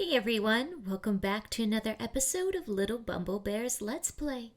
Hey everyone, welcome back to another episode of Lilbumblebear's Let's Play.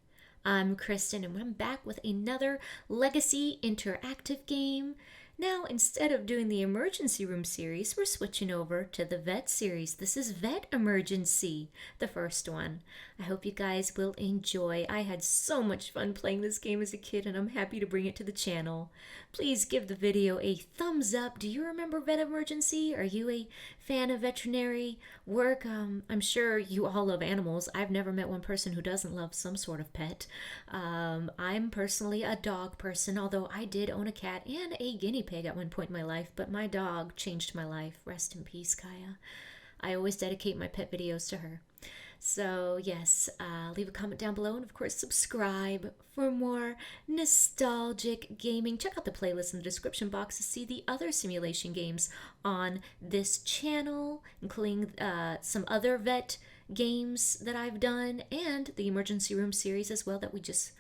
I'm Kristen and I'm back with another Legacy interactive game. Now, instead of doing the emergency room series, we're switching over to the vet series. This is Vet Emergency, the first one. I hope you guys will enjoy. I had so much fun playing this game as a kid and I'm happy to bring it to the channel. Please give the video a thumbs up. Do you remember Vet Emergency? Are you a fan of veterinary work? I'm sure you all love animals. I've never met one person who doesn't love some sort of pet. I'm personally a dog person, although I did own a cat and a guinea pig at one point in my life, but my dog changed my life. Rest in peace, Kaya. I always dedicate my pet videos to her. So, yes, leave a comment down below and, of course, subscribe for more nostalgic gaming. Check out the playlist in the description box to see the other simulation games on this channel, including some other vet games that I've done and the emergency room series as well that we just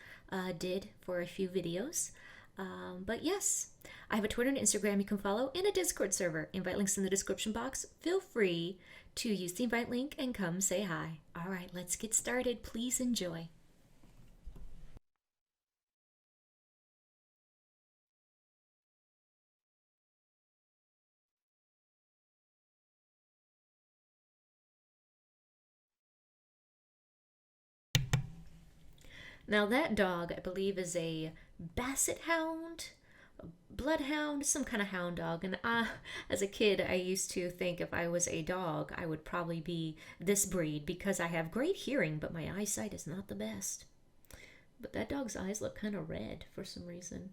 did for a few videos. But yes, I have a Twitter and Instagram you can follow and a Discord server. Invite links in the description box. Feel free to use the invite link and come say hi. All right, let's get started. Please enjoy. Now that dog, I believe, is a basset hound, bloodhound, some kind of hound dog. And as a kid, I used to think if I was a dog, I would probably be this breed because I have great hearing, but my eyesight is not the best. But that dog's eyes look kind of red for some reason.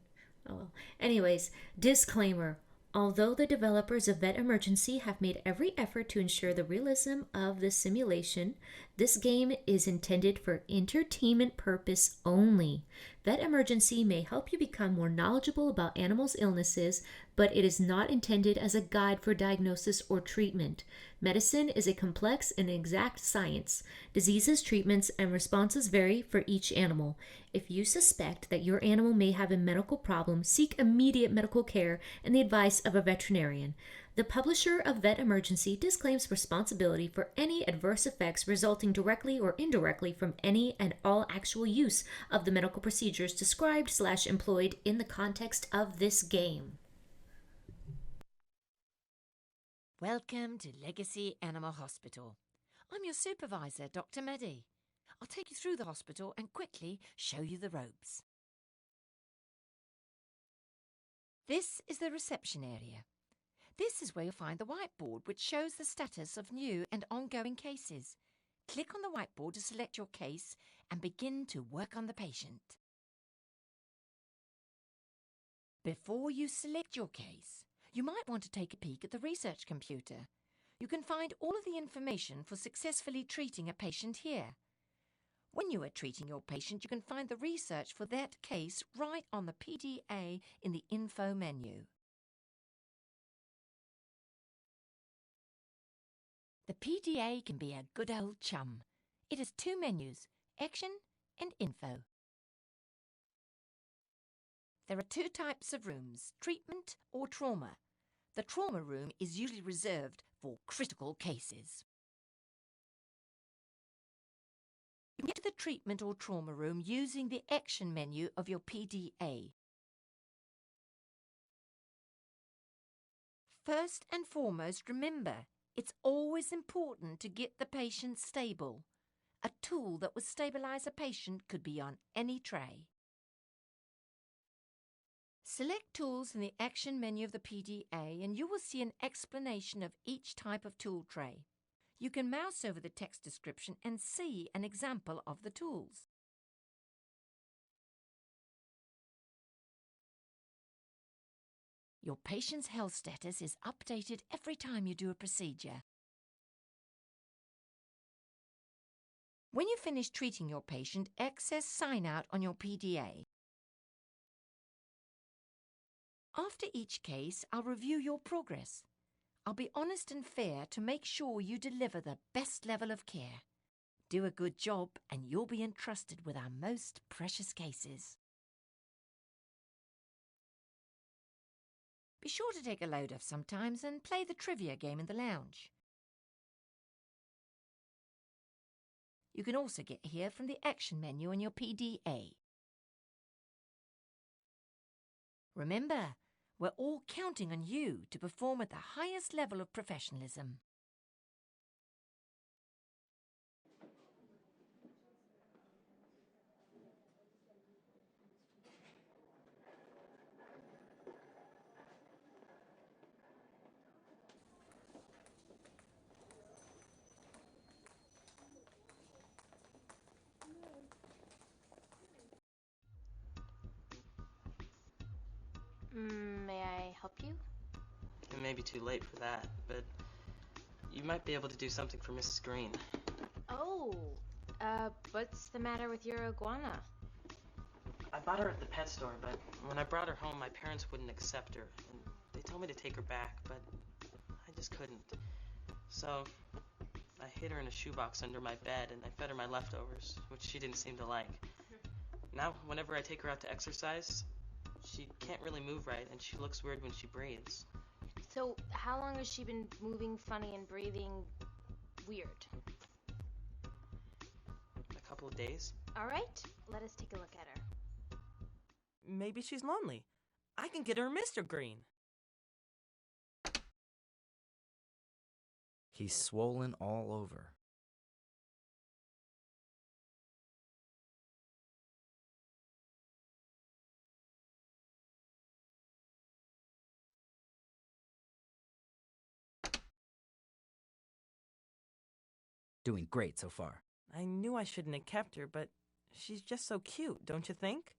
Oh well. Anyways, disclaimer. Although the developers of Vet Emergency have made every effort to ensure the realism of the simulation, this game is intended for entertainment purpose only. Vet Emergency may help you become more knowledgeable about animals' illnesses, but it is not intended as a guide for diagnosis or treatment. Medicine is a complex and exact science. Diseases, treatments, and responses vary for each animal. If you suspect that your animal may have a medical problem, seek immediate medical care and the advice of a veterinarian. The publisher of Vet Emergency disclaims responsibility for any adverse effects resulting directly or indirectly from any and all actual use of the medical procedures described/employed in the context of this game. Welcome to Legacy Animal Hospital. I'm your supervisor, Dr. Maddie. I'll take you through the hospital and quickly show you the ropes. This is the reception area. This is where you'll find the whiteboard, which shows the status of new and ongoing cases. Click on the whiteboard to select your case and begin to work on the patient. Before you select your case, you might want to take a peek at the research computer. You can find all of the information for successfully treating a patient here. When you are treating your patient, you can find the research for that case right on the PDA in the info menu. The PDA can be a good old chum. It has two menus, Action and Info. There are two types of rooms, treatment or trauma. The trauma room is usually reserved for critical cases. You can get to the treatment or trauma room using the action menu of your PDA. First and foremost, remember, it's always important to get the patient stable. A tool that will stabilize a patient could be on any tray. Select Tools in the Action menu of the PDA and you will see an explanation of each type of tool tray. You can mouse over the text description and see an example of the tools. Your patient's health status is updated every time you do a procedure. When you finish treating your patient, access Sign Out on your PDA. After each case, I'll review your progress. I'll be honest and fair to make sure you deliver the best level of care. Do a good job and you'll be entrusted with our most precious cases. Be sure to take a load off sometimes and play the trivia game in the lounge. You can also get here from the action menu on your PDA. Remember, we're all counting on you to perform at the highest level of professionalism. May I help you? It may be too late for that, but you might be able to do something for Mrs. Green. Oh, what's the matter with your iguana? I bought her at the pet store, but when I brought her home, my parents wouldn't accept her, and they told me to take her back, but I just couldn't. So I hid her in a shoebox under my bed, and I fed her my leftovers, which she didn't seem to like. Now, whenever I take her out to exercise, she can't really move right, and she looks weird when she breathes. So, how long has she been moving funny and breathing weird? A couple of days. All right, let us take a look at her. Maybe she's lonely. I can get her Mr. Green. He's swollen all over. Doing great so far. I knew I shouldn't have kept her, but she's just so cute, don't you think?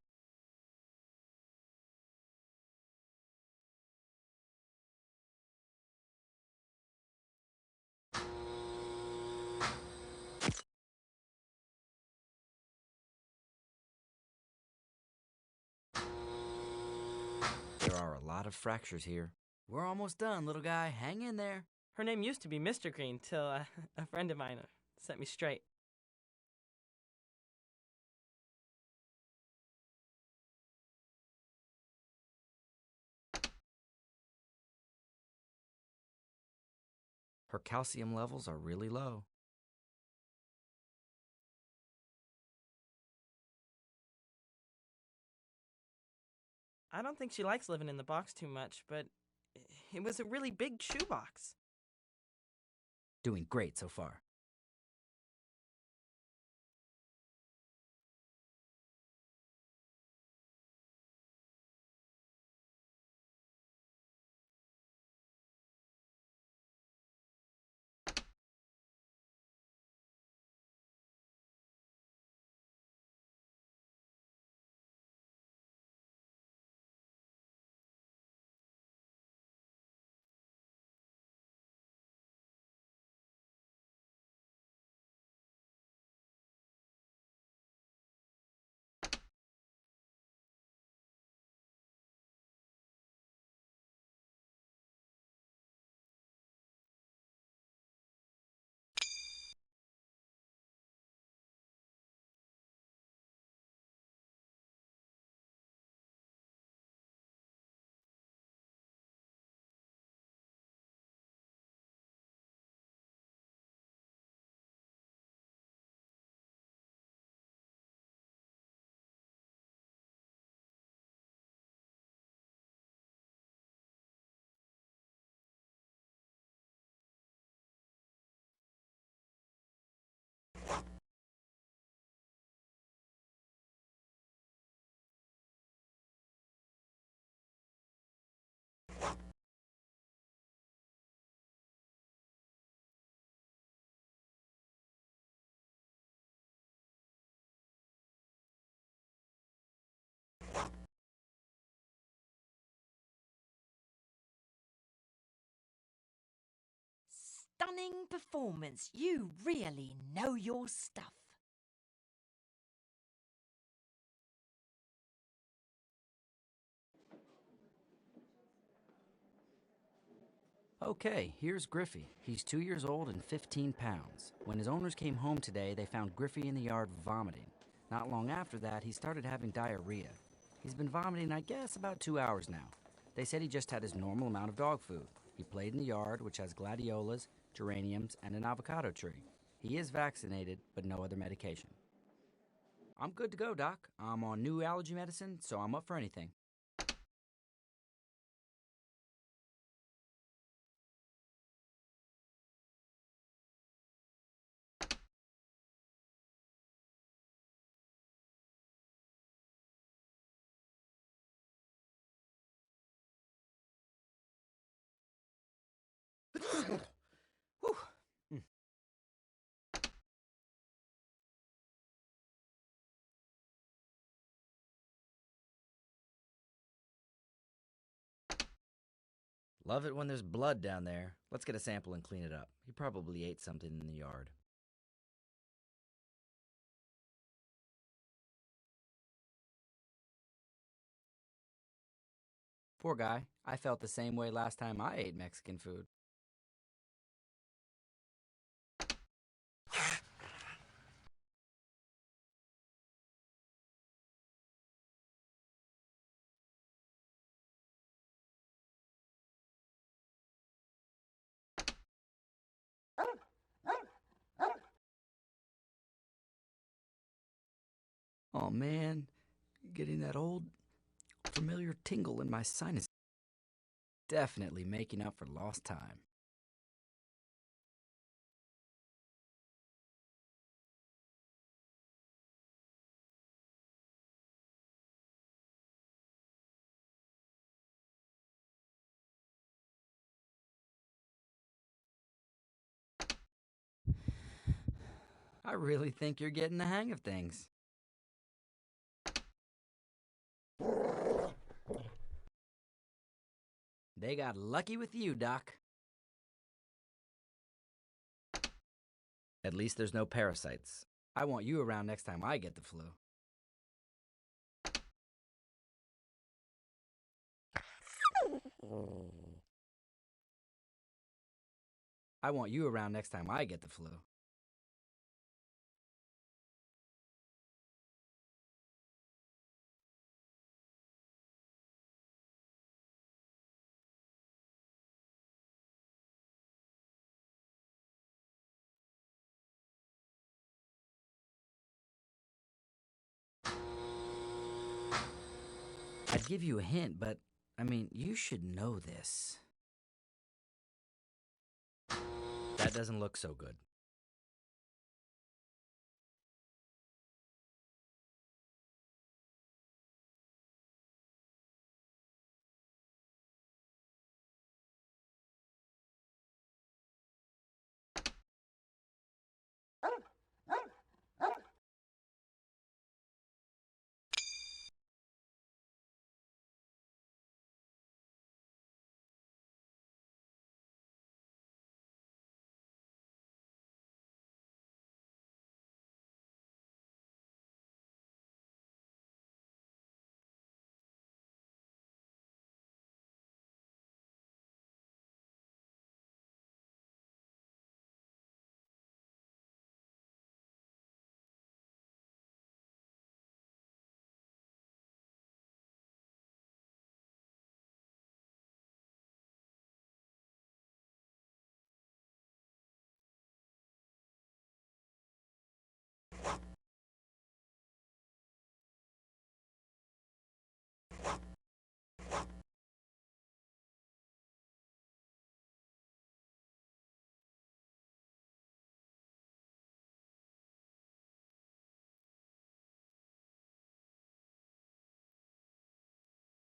There are a lot of fractures here. We're almost done, little guy. Hang in there. Her name used to be Mr. Green till a friend of mine set me straight. Her calcium levels are really low. I don't think she likes living in the box too much, but it was a really big shoebox. Doing great so far. Stunning performance. You really know your stuff. Okay, here's Griffy. He's 2 years old and 15 pounds. When his owners came home today, they found Griffy in the yard vomiting. Not long after that, he started having diarrhea. He's been vomiting, I guess, about 2 hours now. They said he just had his normal amount of dog food. He played in the yard, which has gladiolas, geraniums, and an avocado tree. He is vaccinated, but no other medication. I'm good to go, Doc. I'm on new allergy medicine, so I'm up for anything. Whew. Mm. Love it when there's blood down there. Let's get a sample and clean it up. He probably ate something in the yard. Poor guy. I felt the same way last time I ate Mexican food. Oh man, getting that old, familiar tingle in my sinus. Definitely making up for lost time. I really think you're getting the hang of things. They got lucky with you, Doc. At least there's no parasites. I want you around next time I get the flu. I want you around next time I get the flu. I'd give you a hint, but, you should know this. That doesn't look so good.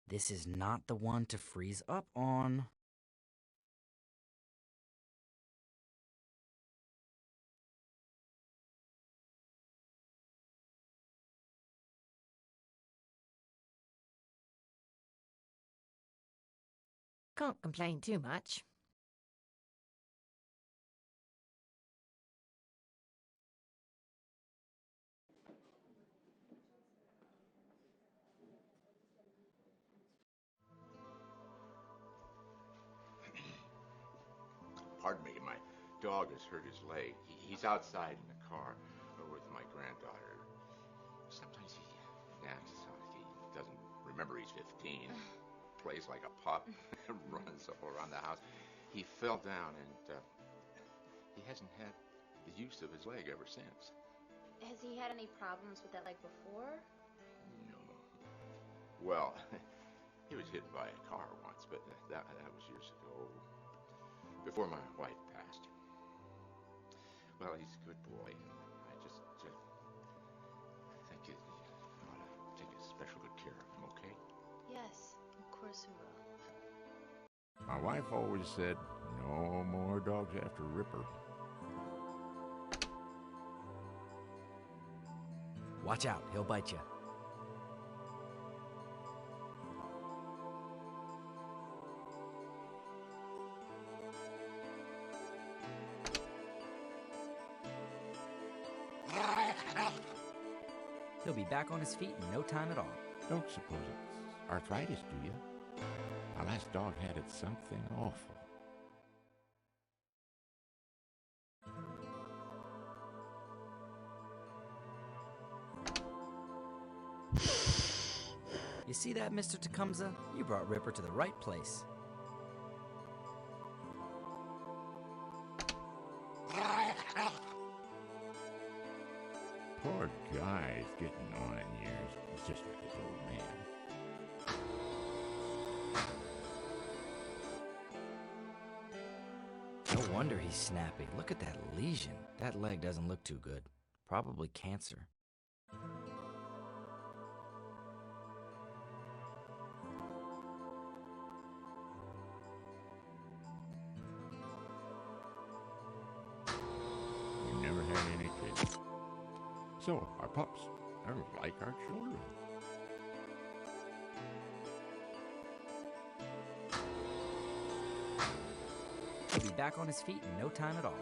This is not the one to freeze up on. Can't complain too much. Pardon me, my dog has hurt his leg. He's outside in the car with my granddaughter. Sometimes he naps. He doesn't remember he's 15. Plays like a pup, runs all around the house. He fell down and he hasn't had the use of his leg ever since. Has he had any problems with that leg before? No. Well, he was hit by a car once, but that was years ago, before my wife passed. Well, he's a good boy, and I just think you ought to take special good care of him, okay? Yes, of course we will. My wife always said, no more dogs after Ripper. Watch out, he'll bite you. He'll be back on his feet in no time at all. Don't suppose it's arthritis, do you? My last dog had it something awful. You see that, Mr. Tecumseh? You brought Ripper to the right place. Poor guy's getting on in years. He's just like his old man. No wonder he's snappy. Look at that lesion. That leg doesn't look too good. Probably cancer. We've never had any kids. So, our pups are like our children. He'll be back on his feet in no time at all.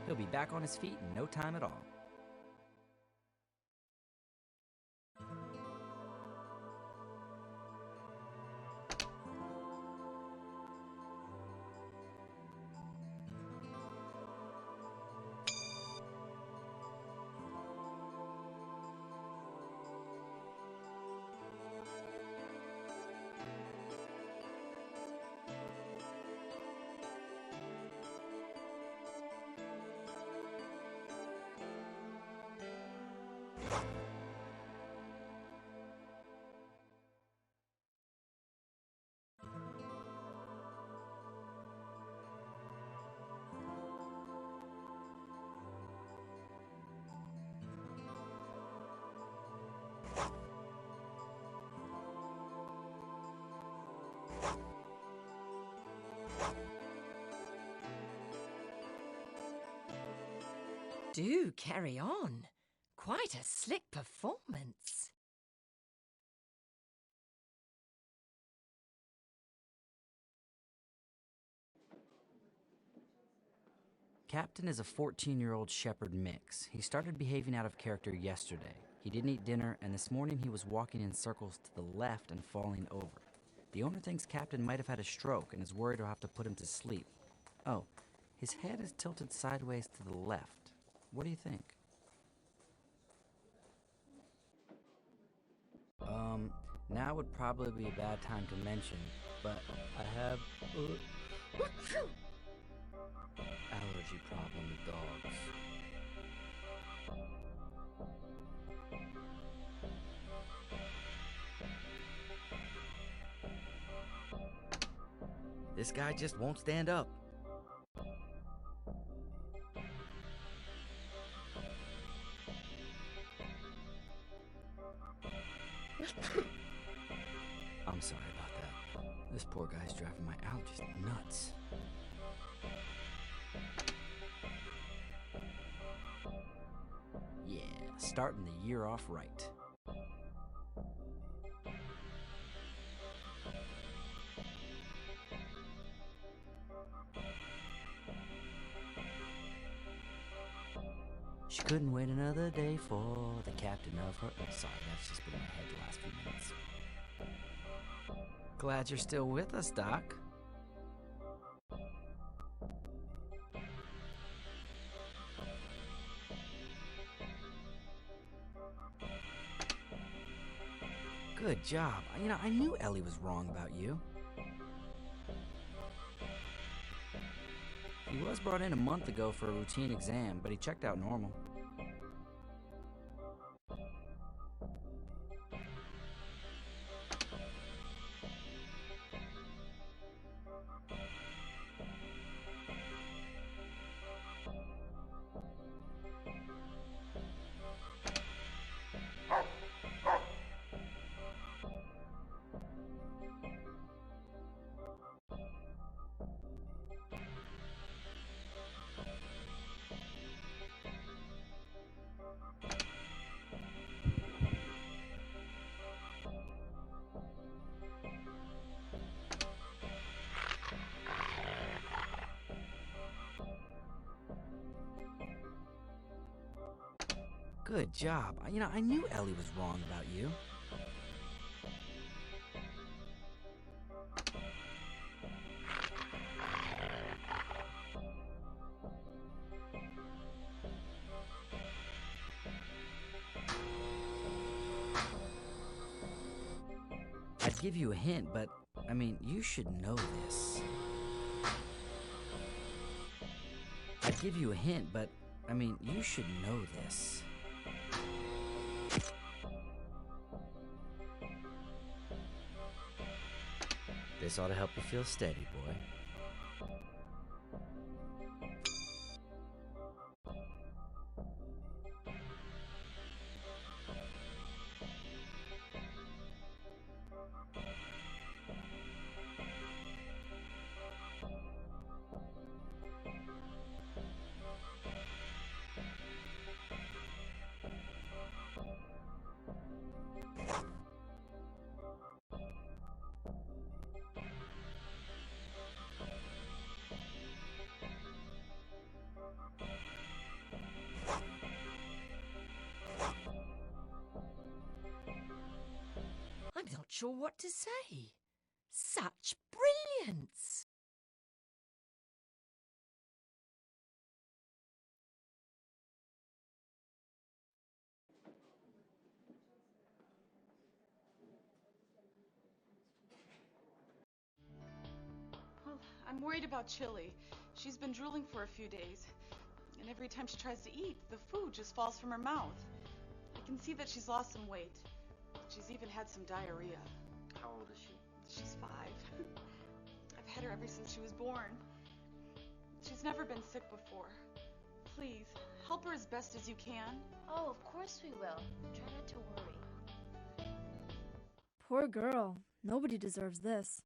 He'll be back on his feet in no time at all. Do carry on. Quite a slick performance. Captain is a 14-year-old shepherd mix. He started behaving out of character yesterday. He didn't eat dinner, and this morning he was walking in circles to the left and falling over. The owner thinks Captain might have had a stroke and is worried he'll have to put him to sleep. Oh, his head is tilted sideways to the left. What do you think? Now would probably be a bad time to mention, but I have allergy problem with dogs. This guy just won't stand up. I'm sorry about that. This poor guy's driving my allergies nuts. Yeah, starting the year off right. She couldn't wait another day for the captain of her... Oh, sorry, that's just been in my head the last few minutes. Glad you're still with us, Doc. Good job. You know, I knew Ellie was wrong about you. He was brought in a month ago for a routine exam, but he checked out normal. Good job. I knew Ellie was wrong about you. I'd give you a hint, but, you should know this. I'd give you a hint, but, you should know this. This ought to help you feel steady, boy. I'm not sure what to say. Such brilliance! Well, I'm worried about Chile. She's been drooling for a few days. And every time she tries to eat, the food just falls from her mouth. I can see that she's lost some weight. She's even had some diarrhea. How old is she? She's 5. I've had her ever since she was born. She's never been sick before. Please, help her as best as you can. Oh, of course we will. Try not to worry. Poor girl. Nobody deserves this.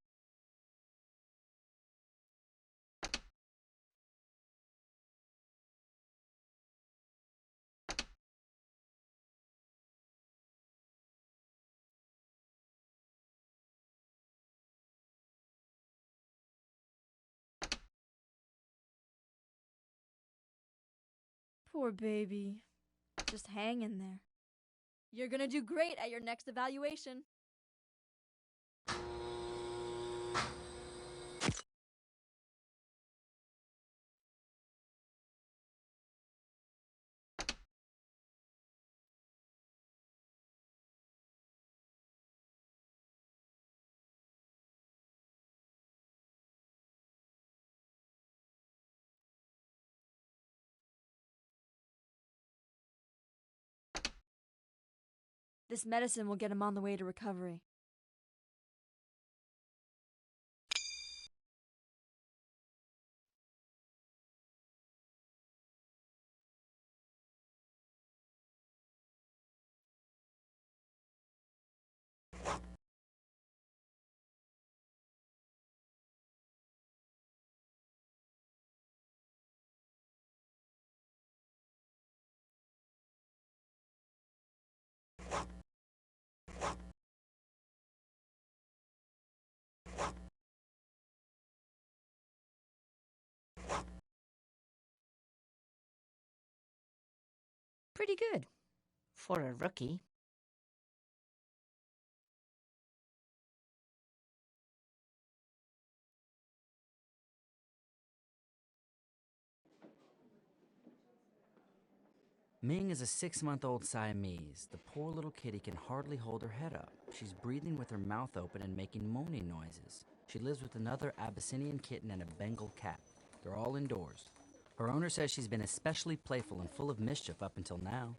Poor baby. Just hang in there. You're gonna do great at your next evaluation. This medicine will get him on the way to recovery. Pretty good. For a rookie. Ming is a 6-month-old Siamese. The poor little kitty can hardly hold her head up. She's breathing with her mouth open and making moaning noises. She lives with another Abyssinian kitten and a Bengal cat. They're all indoors. Her owner says she's been especially playful and full of mischief up until now.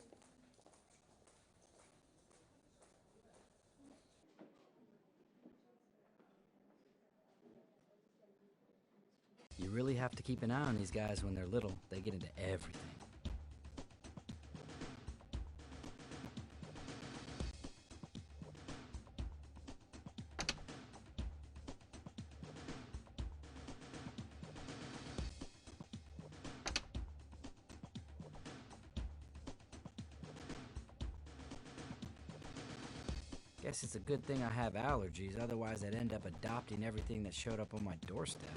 You really have to keep an eye on these guys when they're little. They get into everything. Guess it's a good thing I have allergies, otherwise I'd end up adopting everything that showed up on my doorstep.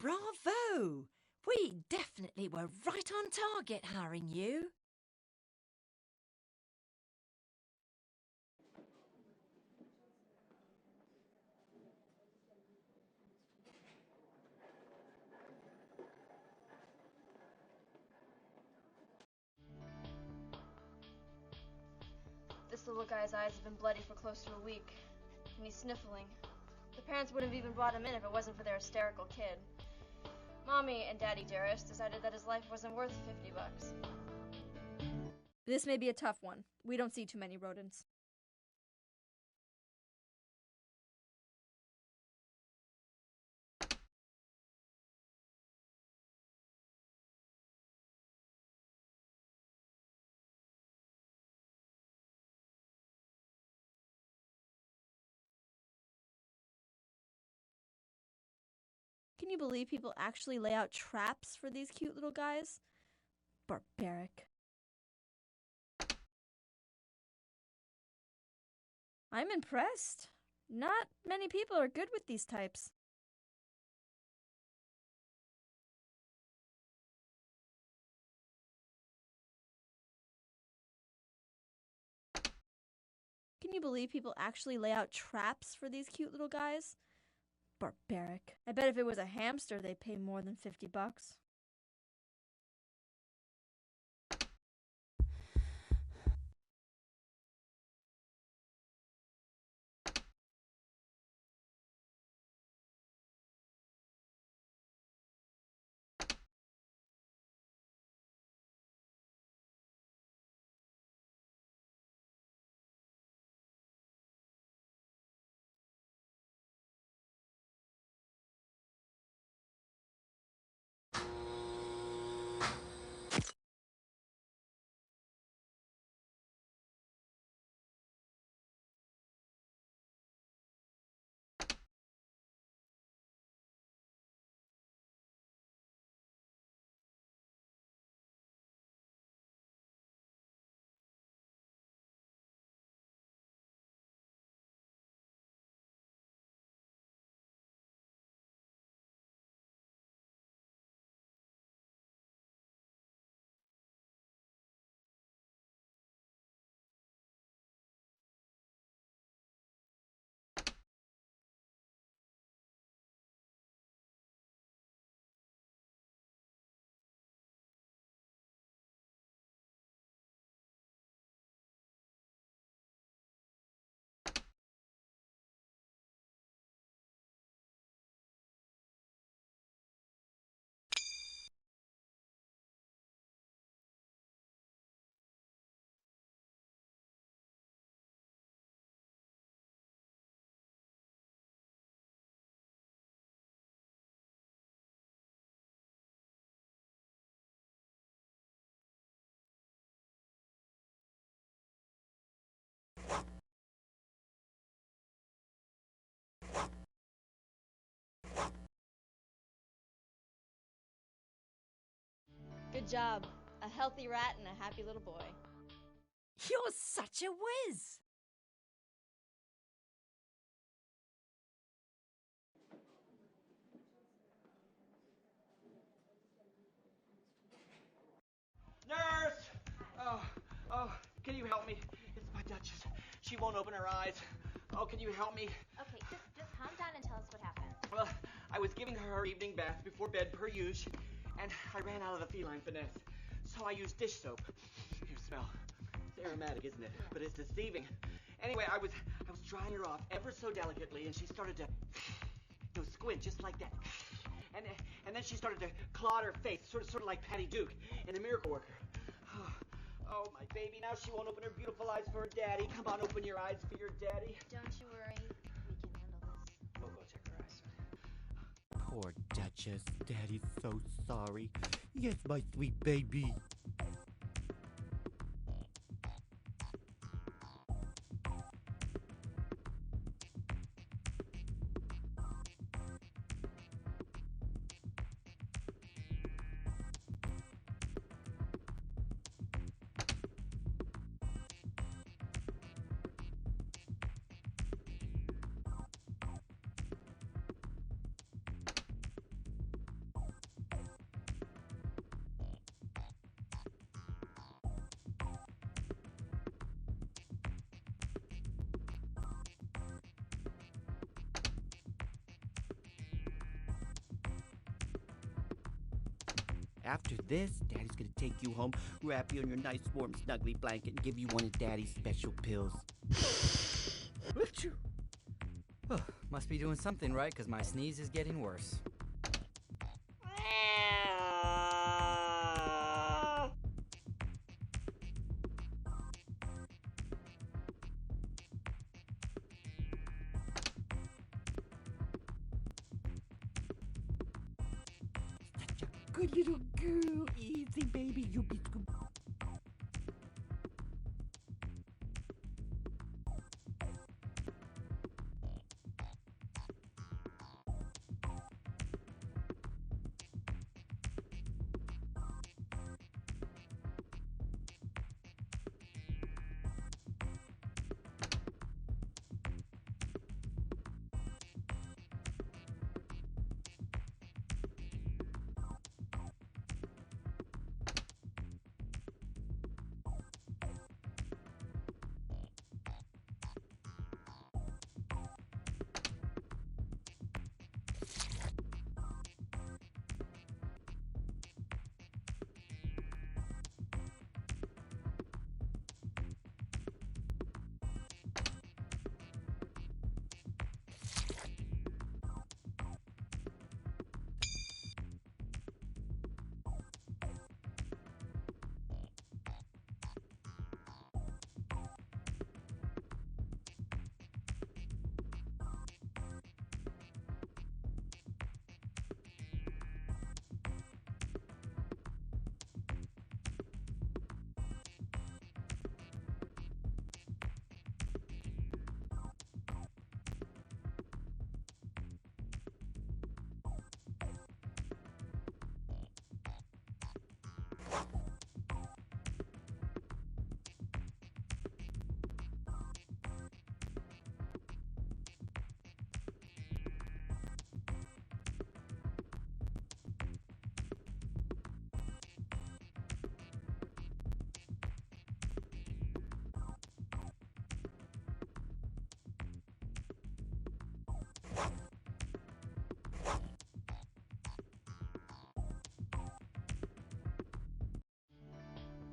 Bravo! We definitely were right on target hiring you. This little guy's eyes have been bloody for close to a week, and he's sniffling. The parents wouldn't have even brought him in if it wasn't for their hysterical kid. Mommy and Daddy Dearest decided that his life wasn't worth $50. This may be a tough one. We don't see too many rodents. Can you believe people actually lay out traps for these cute little guys? Barbaric. I'm impressed. Not many people are good with these types. Can you believe people actually lay out traps for these cute little guys? Barbaric. I bet if it was a hamster, they'd pay more than $50. Good job. A healthy rat and a happy little boy. You're such a whiz! Nurse! Oh, can you help me? It's my Duchess. She won't open her eyes. Oh, can you help me? Okay, just calm down and tell us what happened. Well, I was giving her evening bath before bed per usual, and I ran out of the feline finesse. So I used dish soap. Here, smell. It's aromatic, isn't it? But it's deceiving. Anyway, I was drying her off ever so delicately, and she started to squint just like that. And then she started to claw at her face, sort of like Patty Duke in The Miracle Worker. Oh, my baby, now she won't open her beautiful eyes for her daddy. Come on, open your eyes for your daddy. Don't you worry. We can handle this. We'll go check her eyes. Poor Duchess. Daddy's so sorry. Yes, my sweet baby. After this, Daddy's gonna take you home, wrap you in your nice warm snuggly blanket, and give you one of Daddy's special pills. Achoo. Oh, must be doing something right, because my sneeze is getting worse. Good little girl. Easy, baby. You be good.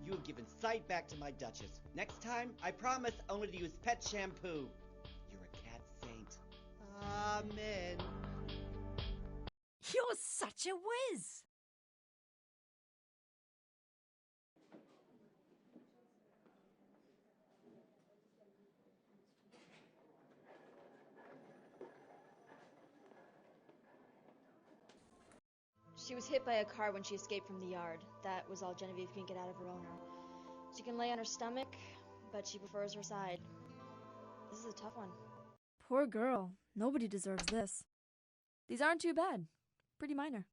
You have given sight back to my Duchess. Next time, I promise only to use pet shampoo. You're a cat saint. Amen. You're such a whiz. She was hit by a car when she escaped from the yard. That was all Genevieve can get out of her owner. She can lay on her stomach, but she prefers her side. This is a tough one. Poor girl. Nobody deserves this. These aren't too bad. Pretty minor.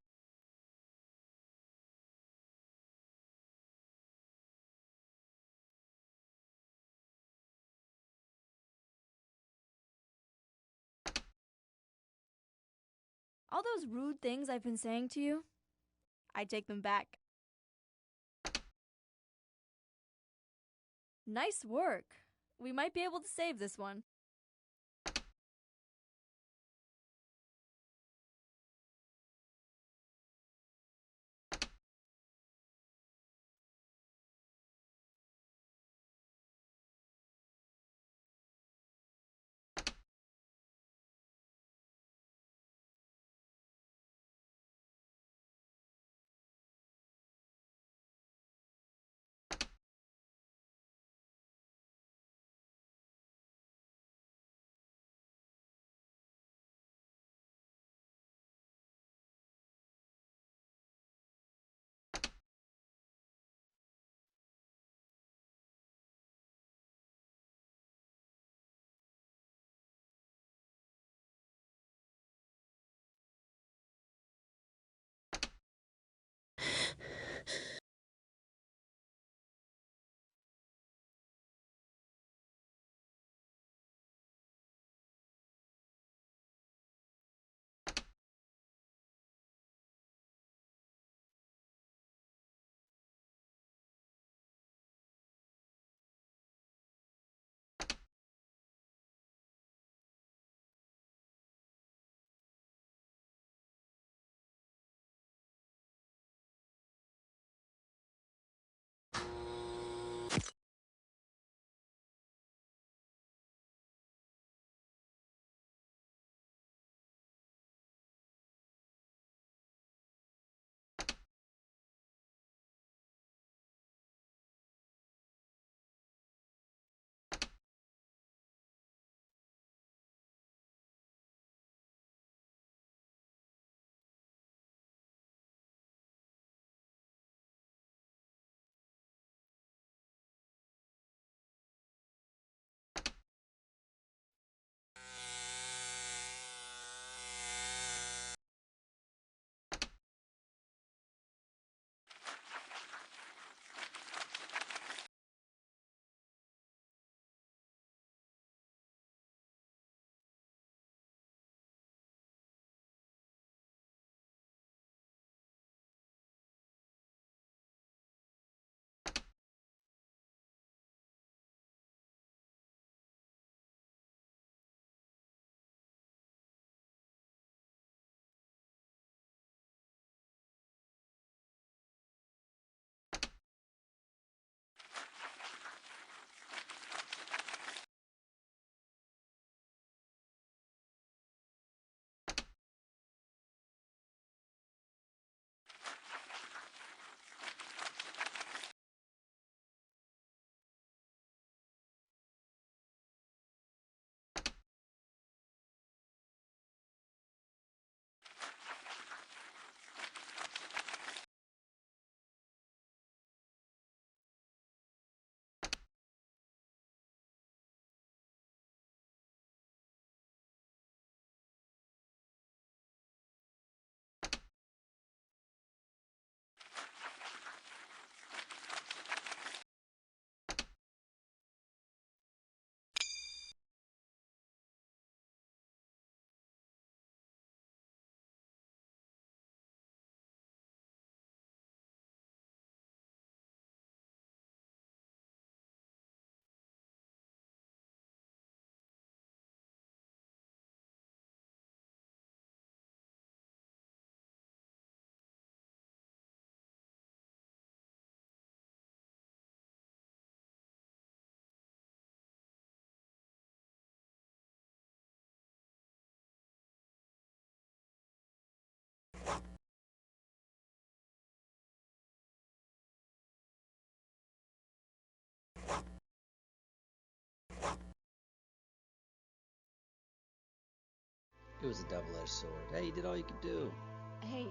All those rude things I've been saying to you, I take them back. Nice work. We might be able to save this one. It was a double-edged sword. Hey, you did all you could do. Hey,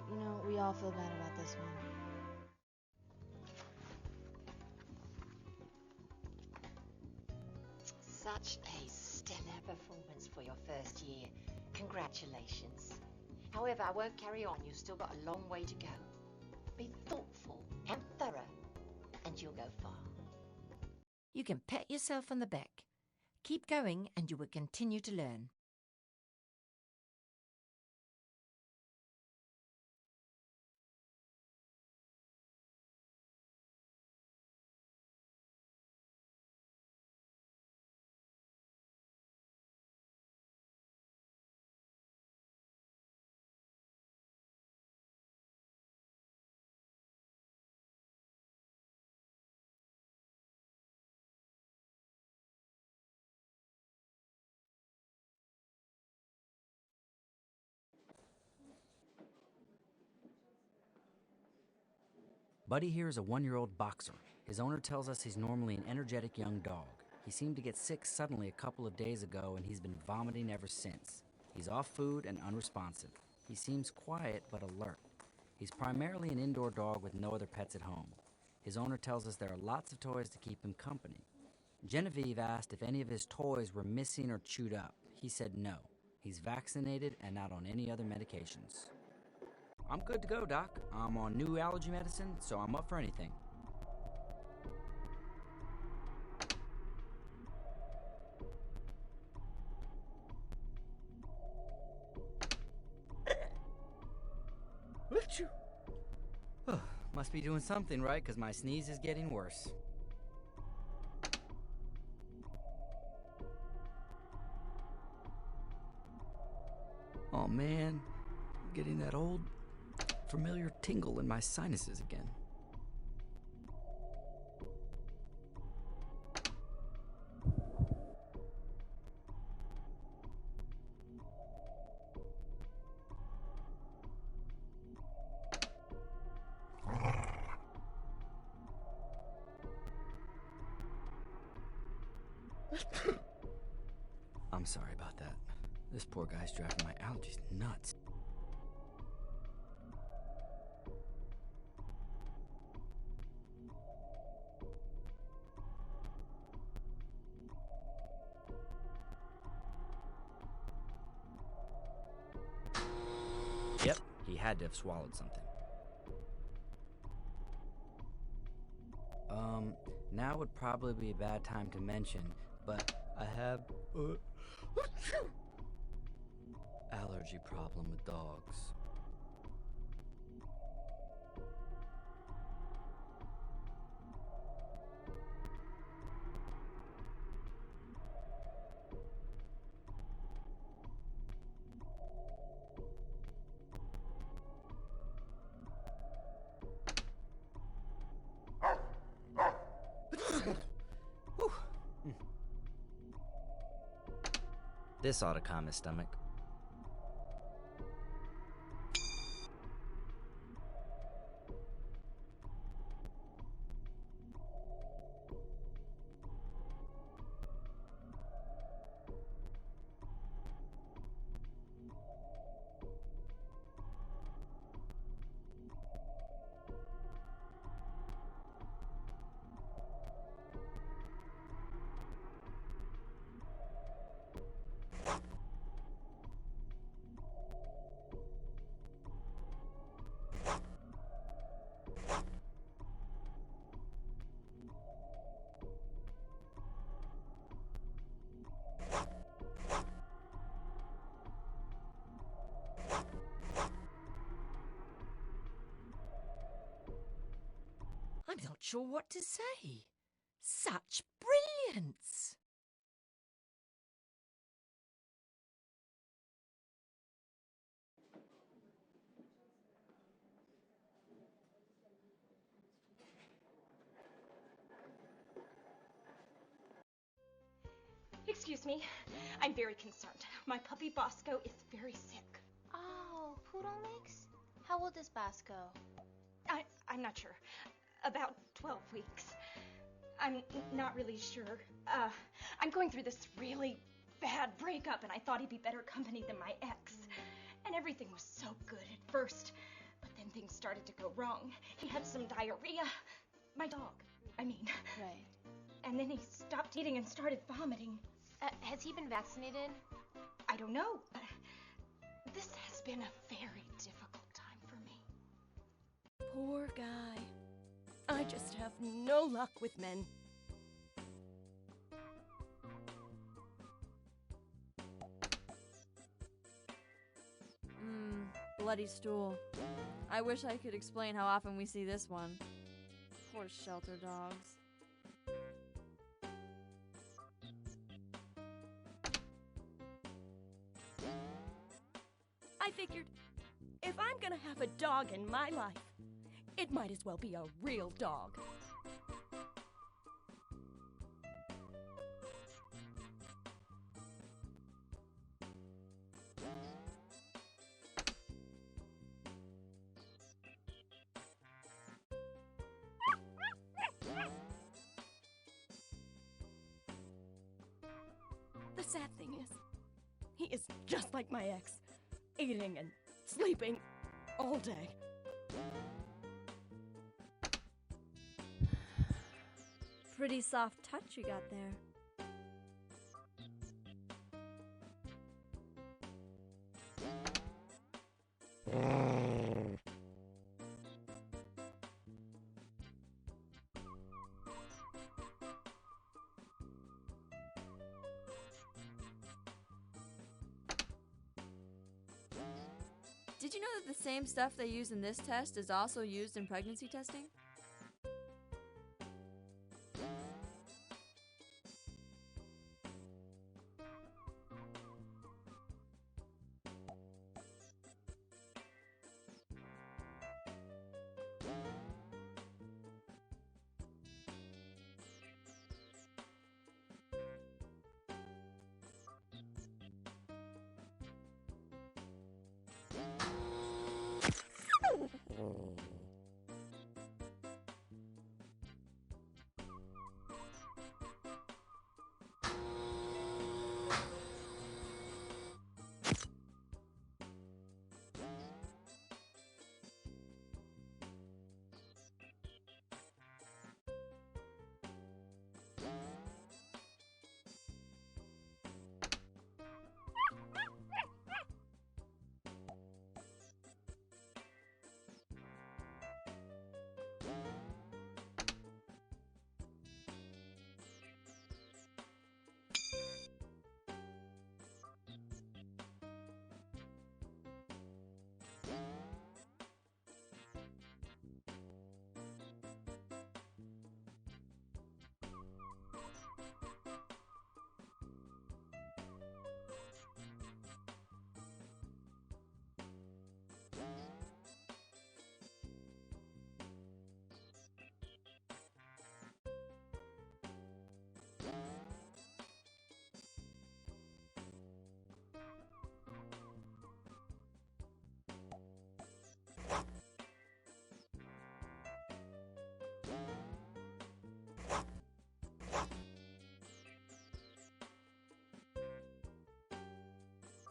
we all feel bad about this one. Such a stellar performance for your first year. Congratulations. However, I won't carry on. You've still got a long way to go. Be thoughtful and thorough, and you'll go far. You can pat yourself on the back. Keep going, and you will continue to learn. Buddy here is a 1-year-old boxer. His owner tells us he's normally an energetic young dog. He seemed to get sick suddenly a couple of days ago, and he's been vomiting ever since. He's off food and unresponsive. He seems quiet but alert. He's primarily an indoor dog with no other pets at home. His owner tells us there are lots of toys to keep him company. Genevieve asked if any of his toys were missing or chewed up. He said no. He's vaccinated and not on any other medications. I'm good to go, Doc. I'm on new allergy medicine, so I'm up for anything. Must be doing something right, because my sneeze is getting worse. Oh man, I'm getting that old familiar tingle in my sinuses again. I'm sorry about that. This poor guy's driving my allergies nuts. Yep, he had to have swallowed something. Now would probably be a bad time to mention, but I have allergy problem with dogs. This ought to calm his stomach. I'm not sure what to say. Such brilliance! Excuse me, I'm very concerned. My puppy Basco is very sick. Oh, poodle mix? How old is Basco? I'm not sure. About 12 weeks. I'm not really sure. I'm going through this really bad breakup, and I thought he'd be better company than my ex. And everything was so good at first, but then things started to go wrong. He had some diarrhea. My dog, I mean. Right. And then he stopped eating and started vomiting. Has he been vaccinated? I don't know. This has been a very difficult time for me. Poor guy. I just have no luck with men. Bloody stool. I wish I could explain how often we see this one. Poor shelter dogs. I figured, if I'm gonna have a dog in my life, it might as well be a real dog. The sad thing is, he is just like my ex, eating and sleeping all day. Pretty soft touch you got there. Did you know that the same stuff they use in this test is also used in pregnancy testing?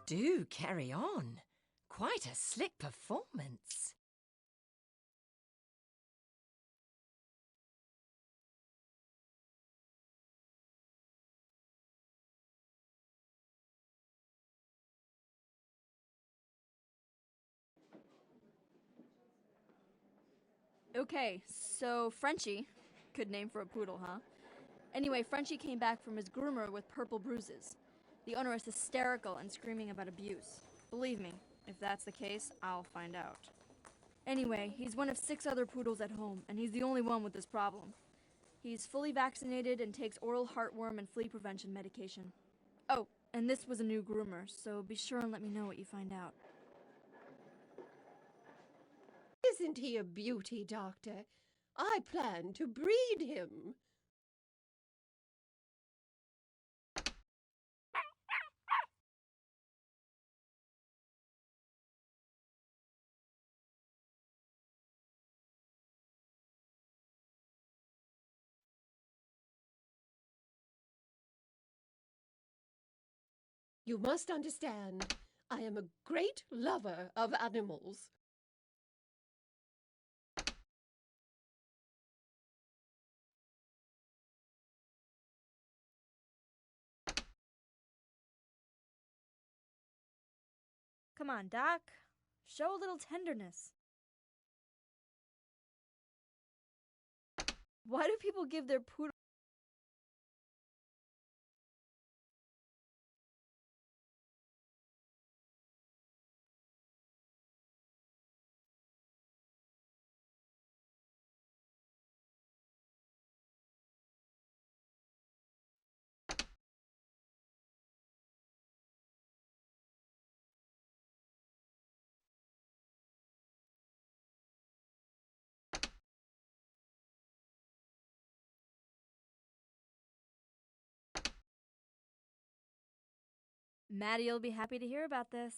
Do carry on. Quite a slick performance. Okay, so Frenchie, good name for a poodle, huh? Anyway, Frenchie came back from his groomer with purple bruises. The owner is hysterical and screaming about abuse. Believe me, if that's the case, I'll find out. Anyway, he's one of 6 other poodles at home, and he's the only one with this problem. He's fully vaccinated and takes oral heartworm and flea prevention medication. Oh, and this was a new groomer, so be sure and let me know what you find out. Isn't he a beauty, Doctor? I plan to breed him. You must understand, I am a great lover of animals. Come on, Doc. Show a little tenderness. Why do people give their poodle... Maddie will be happy to hear about this.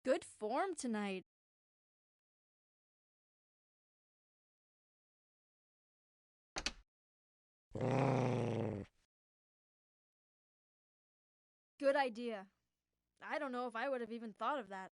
Good form tonight. Good idea. I don't know if I would have even thought of that.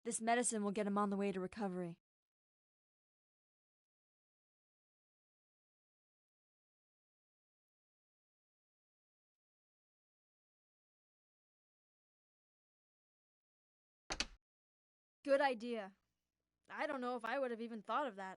This medicine will get him on the way to recovery. Good idea. I don't know if I would have even thought of that.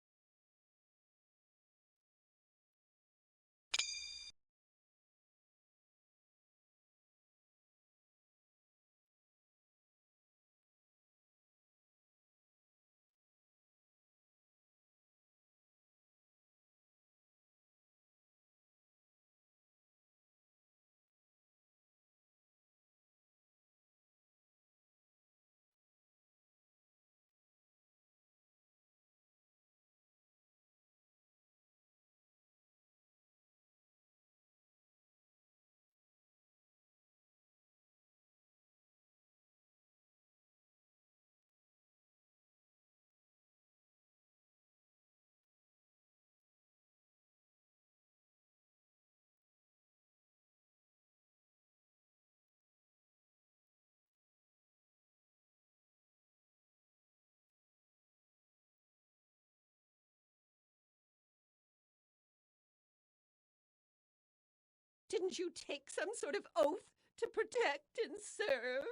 Didn't you take some sort of oath to protect and serve?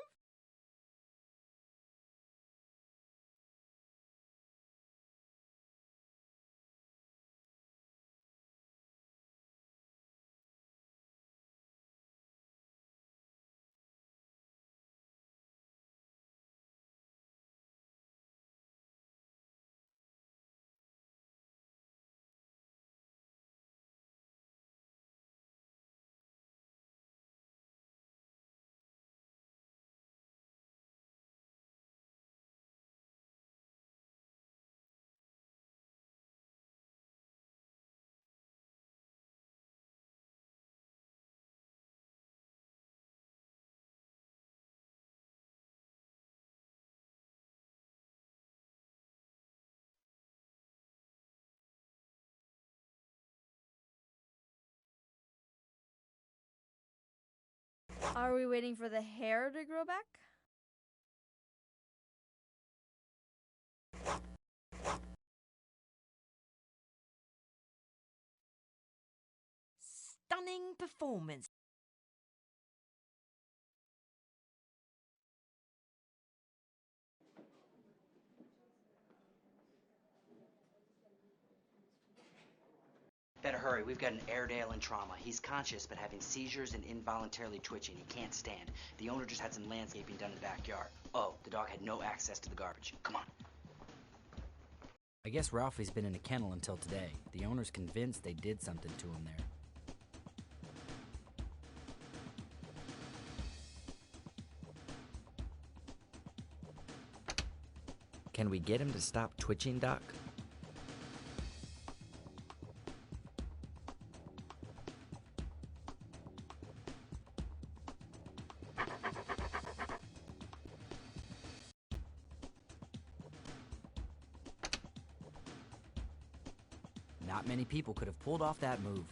Are we waiting for the hair to grow back? Stunning performance. Better hurry. We've got an Airdale in trauma. He's conscious, but having seizures and involuntarily twitching. He can't stand. The owner just had some landscaping done in the backyard. Oh, the dog had no access to the garbage. Come on. I guess Ralphie's been in a kennel until today. The owner's convinced they did something to him there. Can we get him to stop twitching, Doc? Not many people could have pulled off that move.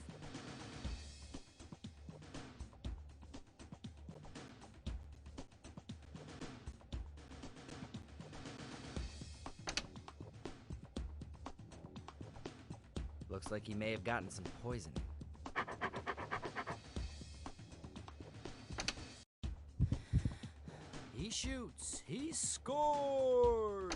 Looks like he may have gotten some poisoning. He shoots. He scores!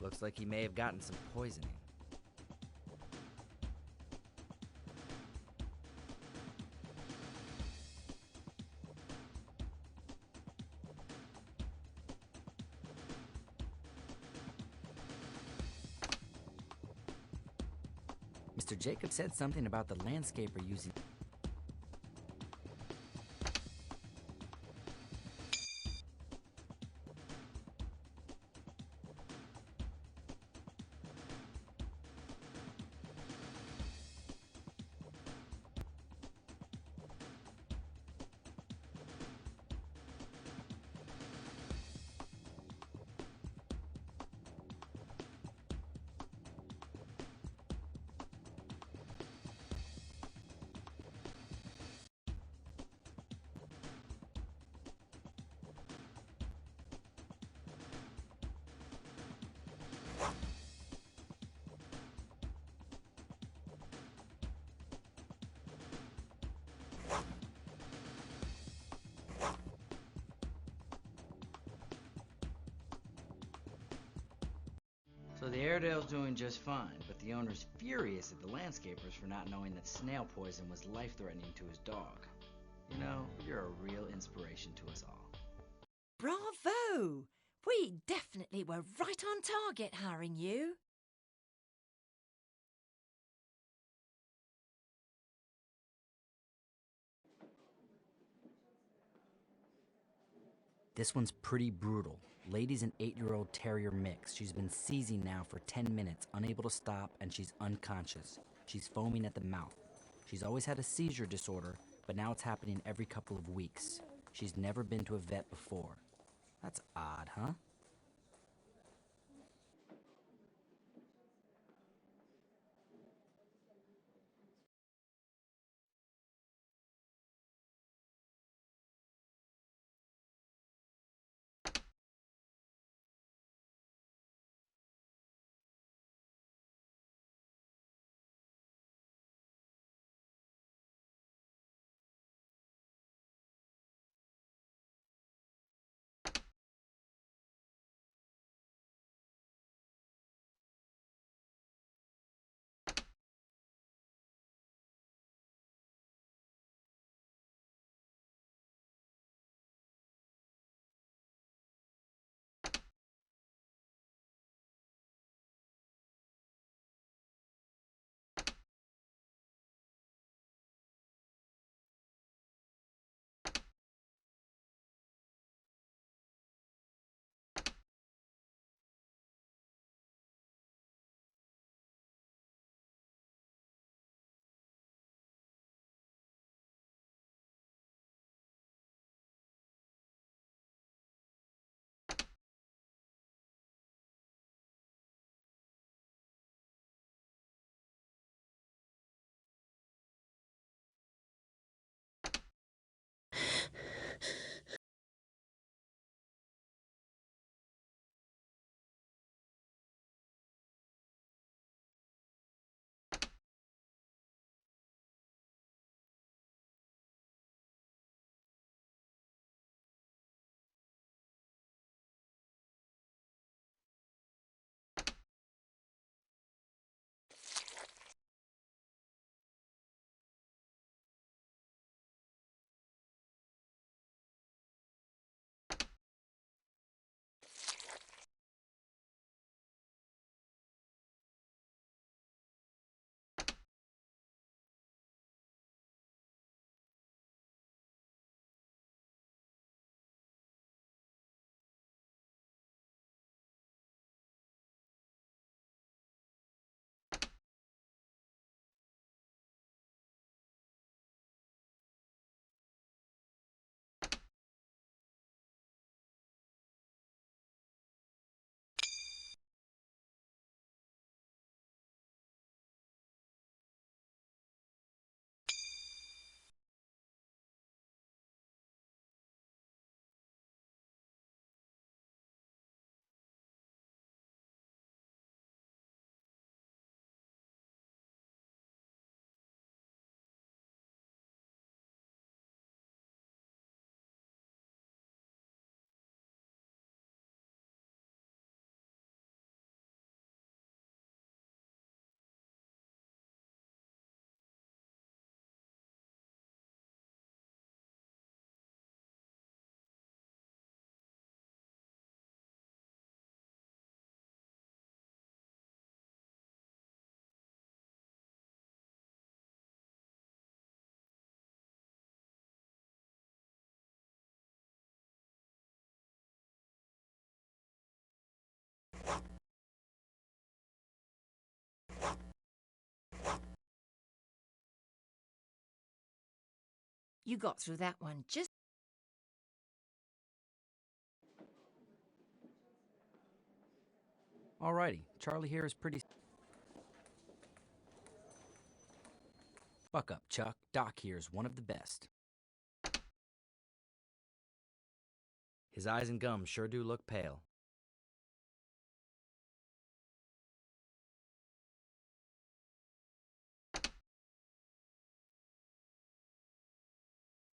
Looks like he may have gotten some poisoning. Mr. Jacob said something about the landscaper using... So the Airedale's doing just fine, but the owner's furious at the landscapers for not knowing that snail poison was life-threatening to his dog. You know, you're a real inspiration to us all. Bravo! We definitely were right on target hiring you. This one's pretty brutal. Lady's an 8-year-old terrier mix. She's been seizing now for 10 minutes, unable to stop, and she's unconscious. She's foaming at the mouth. She's always had a seizure disorder, but now it's happening every couple of weeks. She's never been to a vet before. That's odd, huh? You got through that one just... Alrighty, Charlie here is pretty... Buck up, Chuck. Doc here is one of the best. His eyes and gums sure do look pale.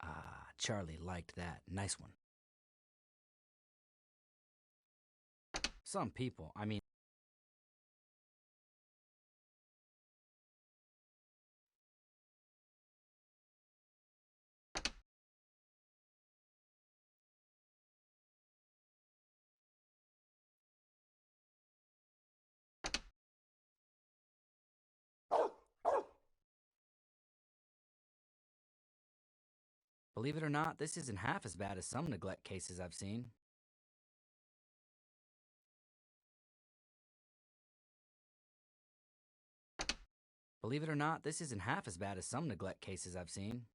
Ah, Charlie liked that. Nice one. Some people, I mean... Believe it or not, this isn't half as bad as some neglect cases I've seen. Believe it or not, this isn't half as bad as some neglect cases I've seen.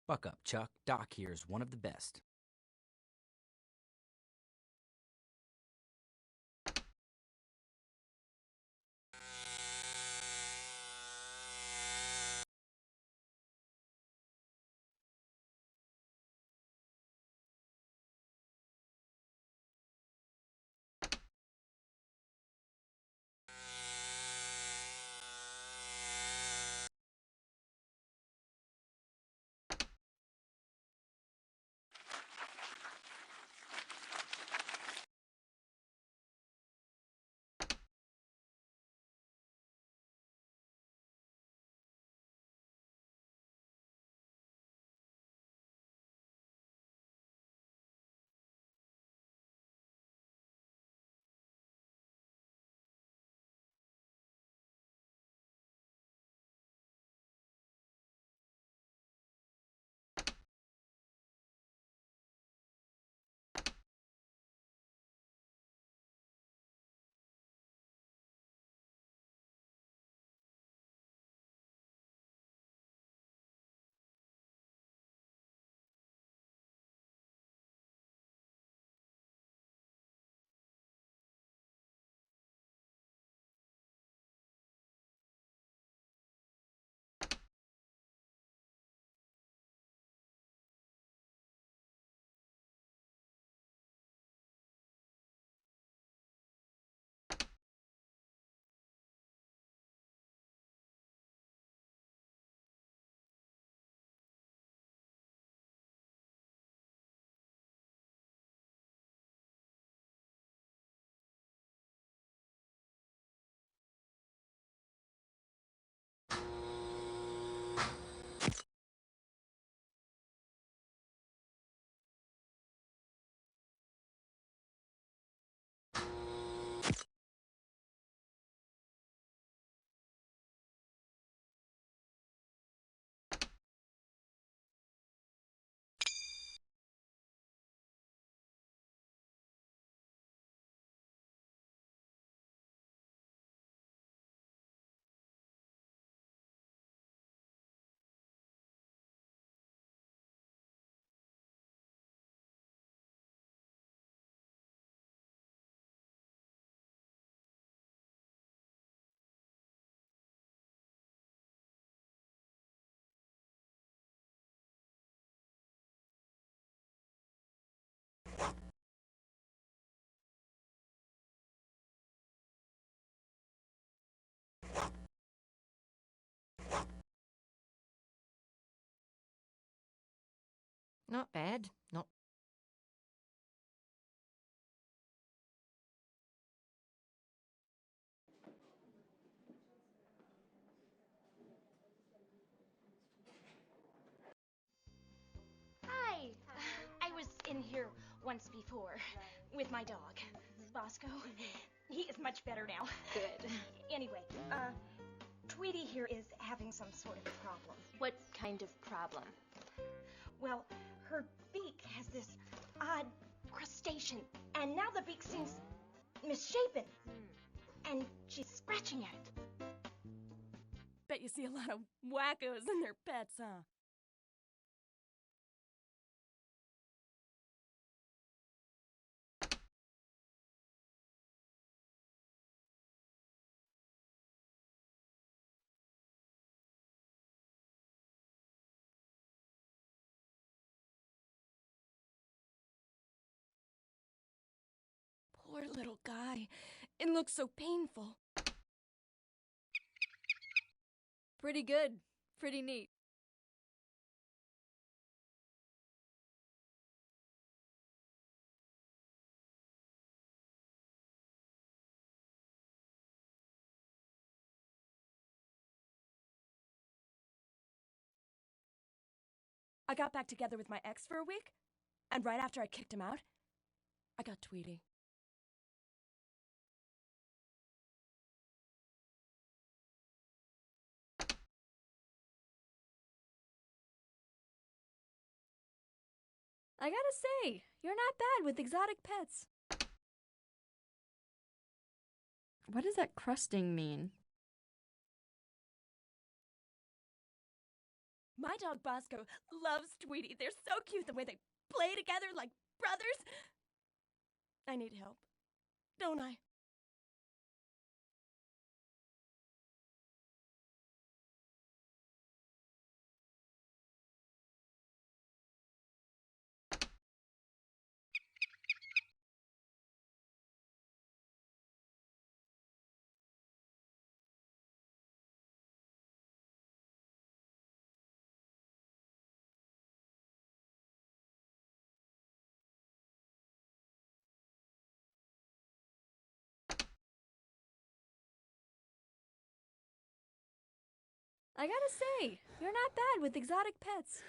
Buck up, Chuck. Doc here is one of the best. Not bad. Not. Hi. I was in here once before with my dog, Basco. He is much better now. Good. Anyway, Tweety here is having some sort of problem. What kind of problem? Well, her beak has this odd crustacean, and now the beak seems misshapen. And she's scratching at it. Bet you see a lot of wackos and their pets, huh? Poor little guy. It looks so painful. Pretty good. Pretty neat. I got back together with my ex for a week, and right after I kicked him out, I got Tweety. I gotta say, you're not bad with exotic pets. What does that crusting mean? My dog Basco loves Tweety. They're so cute the way they play together like brothers. I need help, don't I? I gotta say, you're not bad with exotic pets.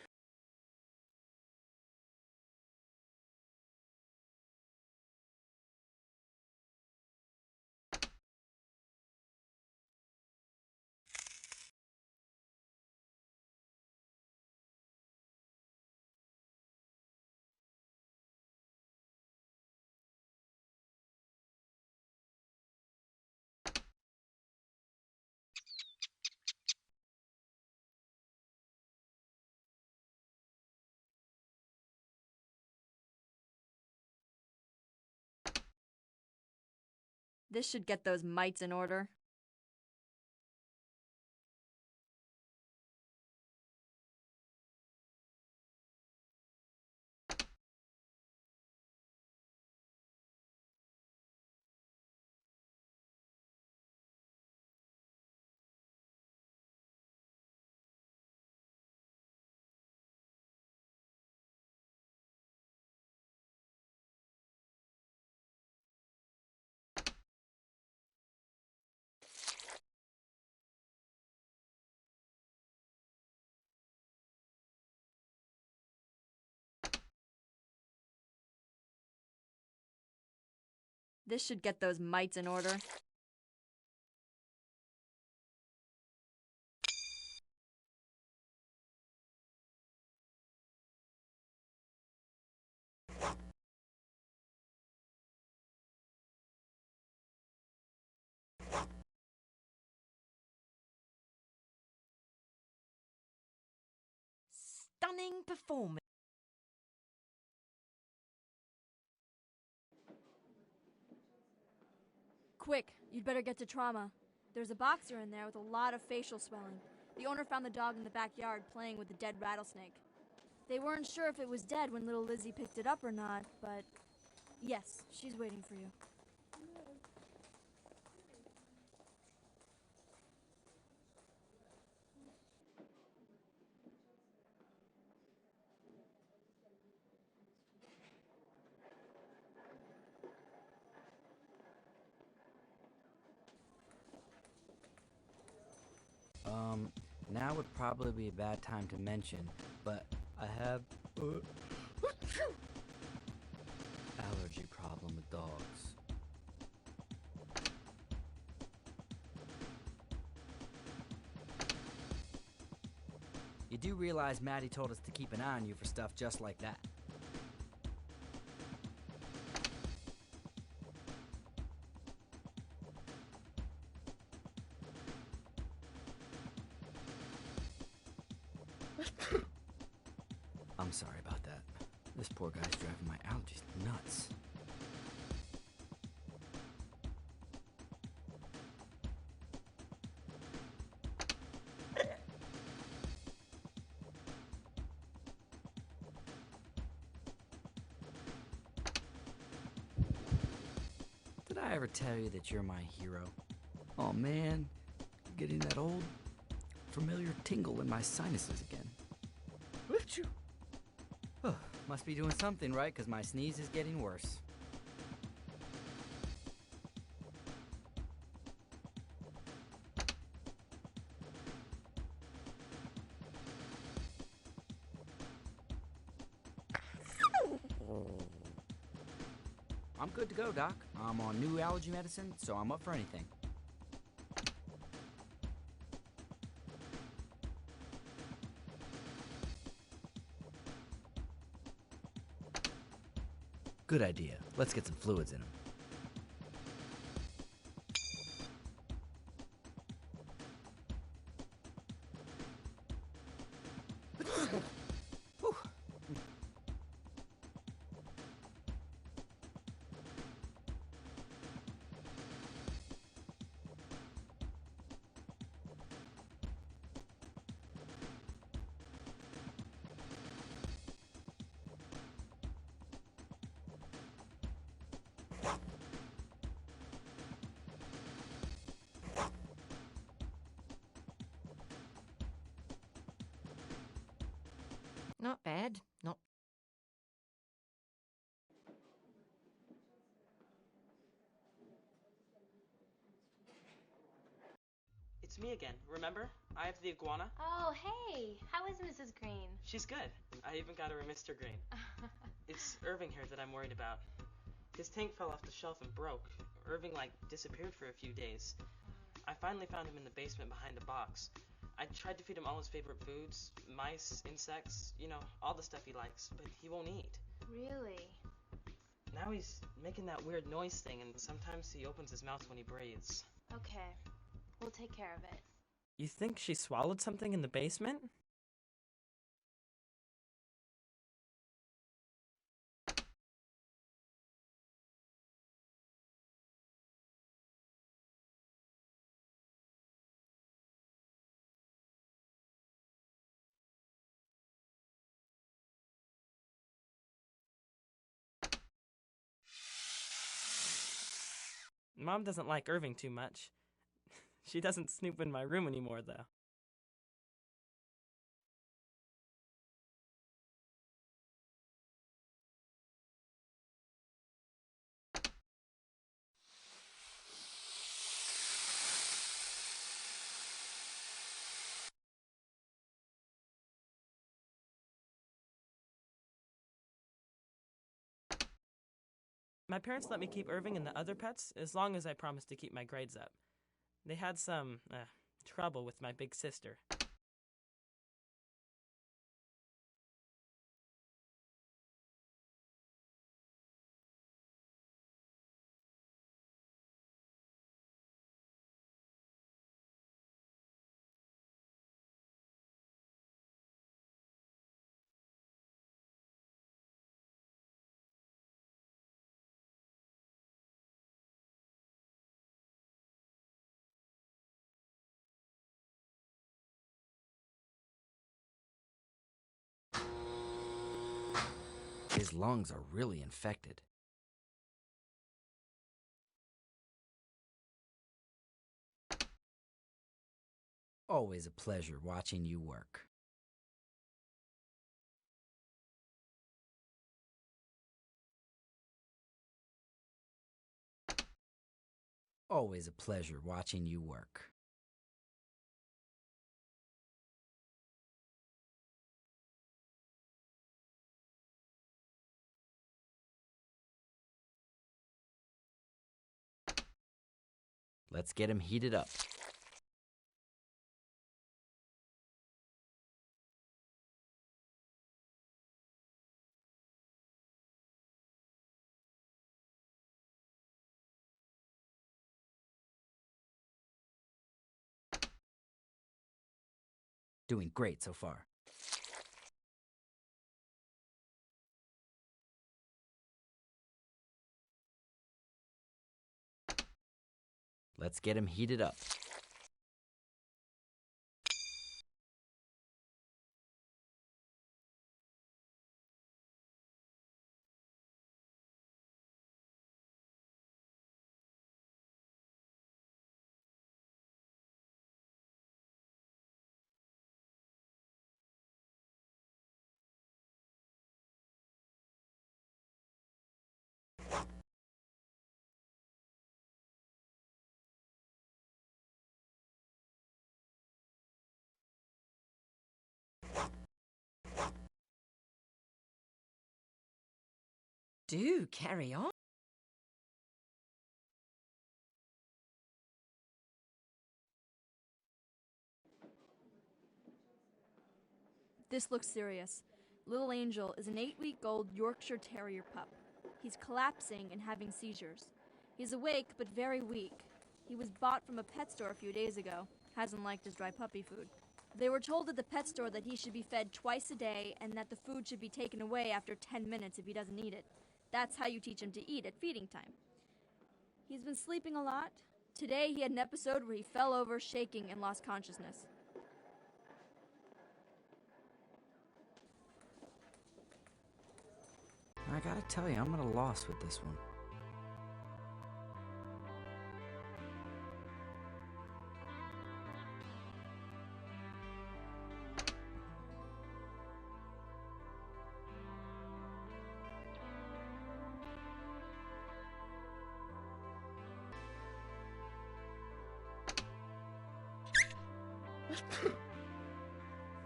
This should get those mites in order. This should get those mites in order. Stunning performance. Quick, you'd better get to trauma. There's a boxer in there with a lot of facial swelling. The owner found the dog in the backyard playing with a dead rattlesnake. They weren't sure if it was dead when little Lizzie picked it up or not, but yes, she's waiting for you. Now would probably be a bad time to mention, but I have allergy problem with dogs. You do realize Maddie told us to keep an eye on you for stuff just like that. I'm sorry about that. This poor guy's driving my allergies nuts. Did I ever tell you that you're my hero? Oh man, I'm getting that old, familiar tingle in my sinuses again. Achoo. Oh, must be doing something right, because my sneeze is getting worse. I'm good to go, Doc. I'm on new allergy medicine, so I'm up for anything. Good idea. Let's get some fluids in him. Not bad. Not. It's me again, remember? I have the iguana. Oh, hey! How is Mrs. Green? She's good. I even got her a Mr. Green. It's Irving here that I'm worried about. His tank fell off the shelf and broke. Irving, disappeared for a few days. I finally found him in the basement behind a box. I tried to feed him all his favorite foods, mice, insects, all the stuff he likes, but he won't eat. Really? Now he's making that weird noise thing, and sometimes he opens his mouth when he breathes. Okay. We'll take care of it. You think she swallowed something in the basement? Mom doesn't like Irving too much. She doesn't snoop in my room anymore, though. My parents let me keep Irving and the other pets as long as I promised to keep my grades up. They had some trouble with my big sister. His lungs are really infected. Always a pleasure watching you work. Always a pleasure watching you work. Let's get him heated up. Doing great so far. Let's get him heated up. Do carry on. This looks serious. Little Angel is an 8-week-old Yorkshire Terrier pup. He's collapsing and having seizures. He's awake but very weak. He was bought from a pet store a few days ago. Hasn't liked his dry puppy food. They were told at the pet store that he should be fed twice a day and that the food should be taken away after 10 minutes if he doesn't eat it. That's how you teach him to eat at feeding time. He's been sleeping a lot. Today he had an episode where he fell over, shaking, and lost consciousness. I gotta tell you, I'm at a loss with this one.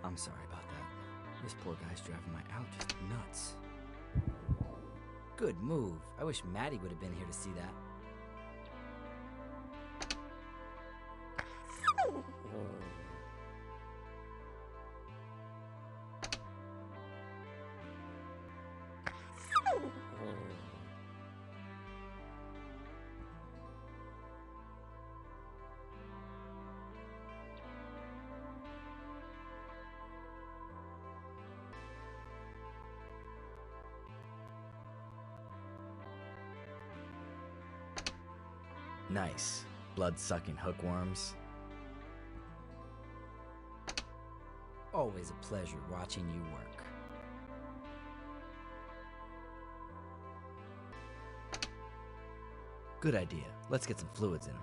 I'm sorry about that. This poor guy's driving my allergist nuts. Good move. I wish Maddie would have been here to see that. Nice. Blood-sucking hookworms. Always a pleasure watching you work. Good idea. Let's get some fluids in him.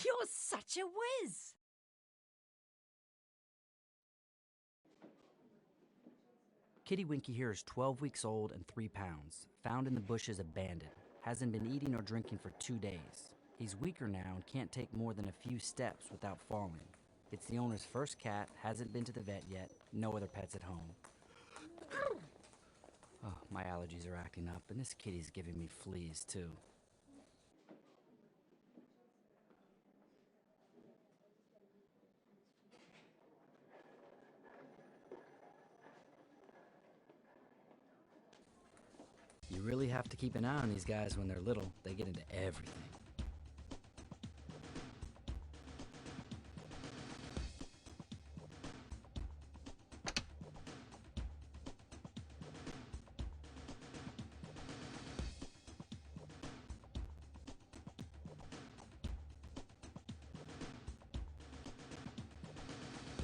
You're such a whiz! Kitty Winky here is 12 weeks old and 3 pounds. Found in the bushes abandoned. Hasn't been eating or drinking for 2 days. He's weaker now and can't take more than a few steps without falling. It's the owner's first cat, hasn't been to the vet yet, no other pets at home. Oh, my allergies are acting up, and this kitty's giving me fleas too. You really have to keep an eye on these guys when they're little. They get into everything.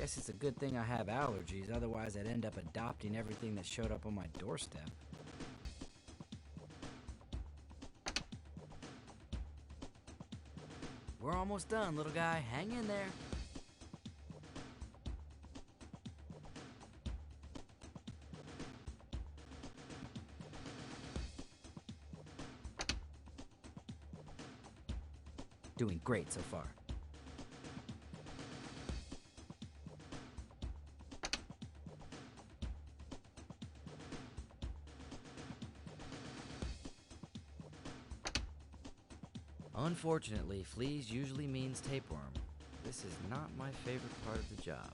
Guess it's a good thing I have allergies, otherwise I'd end up adopting everything that showed up on my doorstep. We're almost done, little guy. Hang in there. Doing great so far. Unfortunately, fleas usually means tapeworm. This is not my favorite part of the job.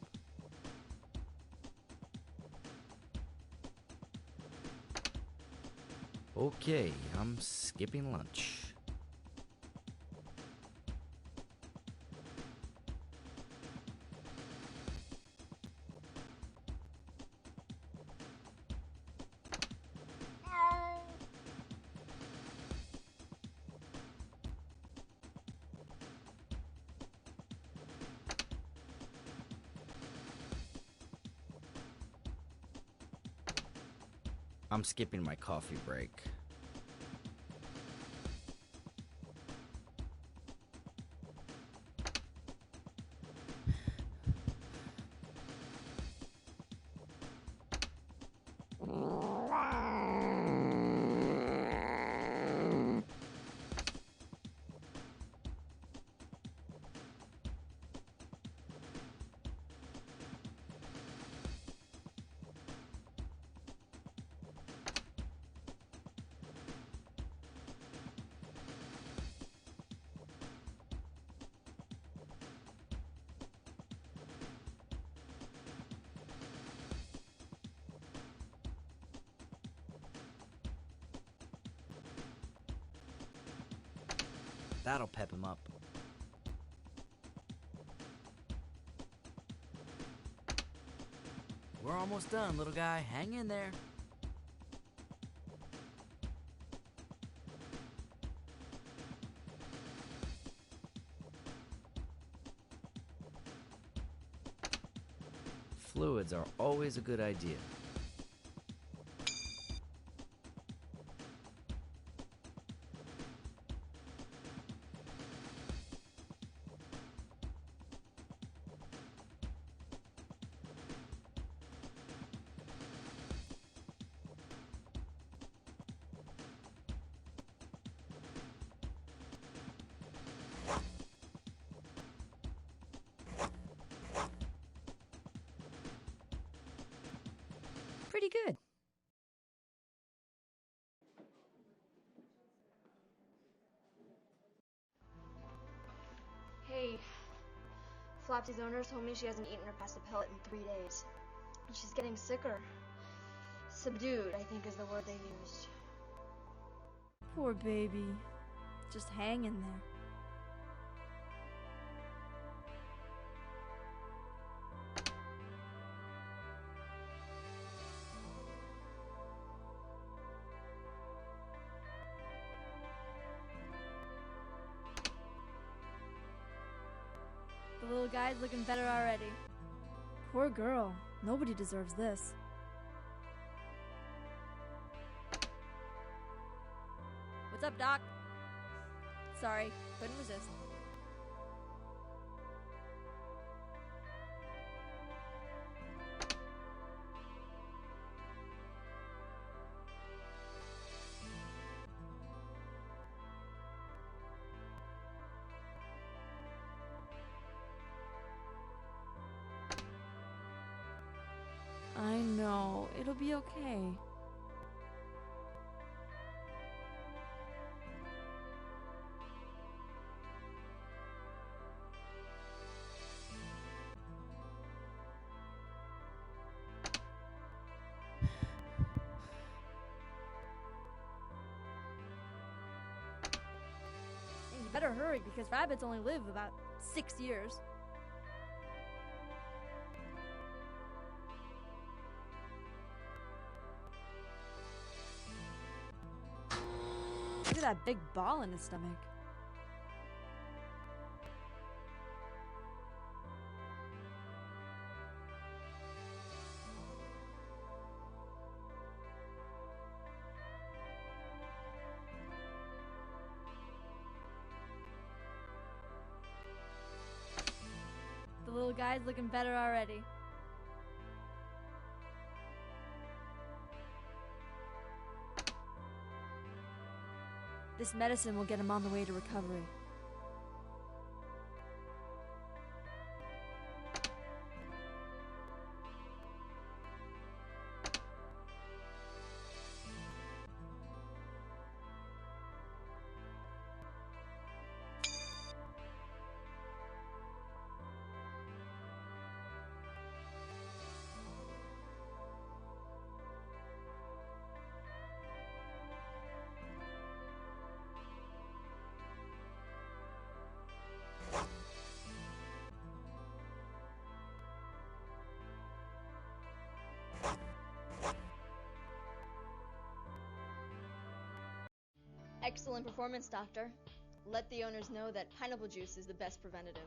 Okay, I'm skipping lunch. I'm skipping my coffee break. That'll pep him up. We're almost done, little guy. Hang in there. Fluids are always a good idea. Pretty good. Hey, Flopsy's owner told me she hasn't eaten or passed a pellet in 3 days. And she's getting sicker. Subdued, I think is the word they used. Poor baby. Just hang in there. The little guy's looking better already. Poor girl. Nobody deserves this. What's up, Doc? Sorry, couldn't resist. I know. It'll be okay. You better hurry because rabbits only live about 6 years. Look at that big ball in his stomach. little guy's looking better already. This medicine will get him on the way to recovery. Excellent performance, Doctor. Let the owners know that pineapple juice is the best preventative.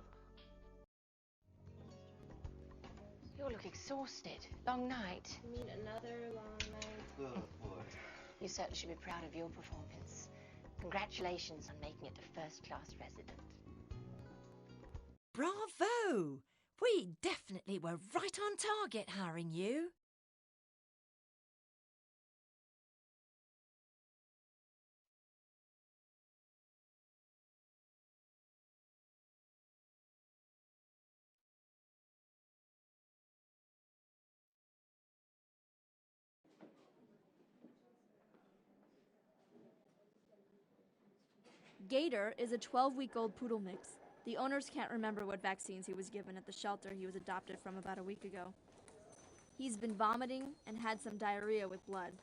You look exhausted. Long night. You mean another long night? Oh, boy. You certainly should be proud of your performance. Congratulations on making it a first-class resident. Bravo! We definitely were right on target hiring you. Gator is a 12-week-old poodle mix. The owners can't remember what vaccines he was given at the shelter he was adopted from about a week ago. He's been vomiting and had some diarrhea with blood.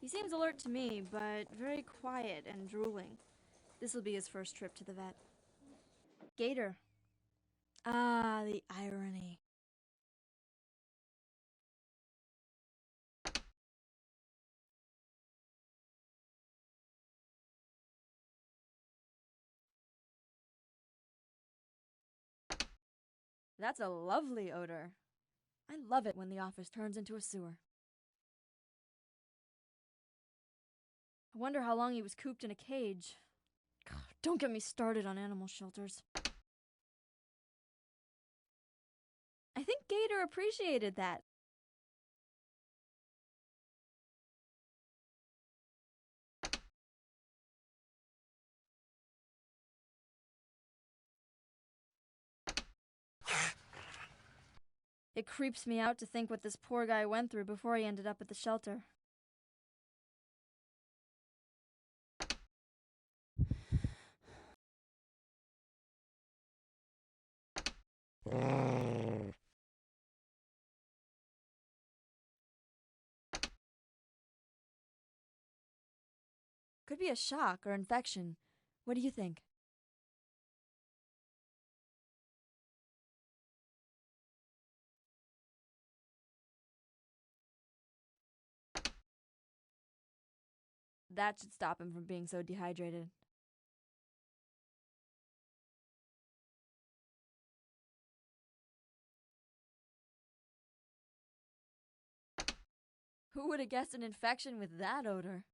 He seems alert to me, but very quiet and drooling. This will be his first trip to the vet. Gator. Ah, the irony. That's a lovely odor. I love it when the office turns into a sewer. I wonder how long he was cooped in a cage. God, don't get me started on animal shelters. I think Gator appreciated that. It creeps me out to think what this poor guy went through before he ended up at the shelter. Could be a shock or infection. What do you think? That should stop him from being so dehydrated. Who would have guessed an infection with that odor?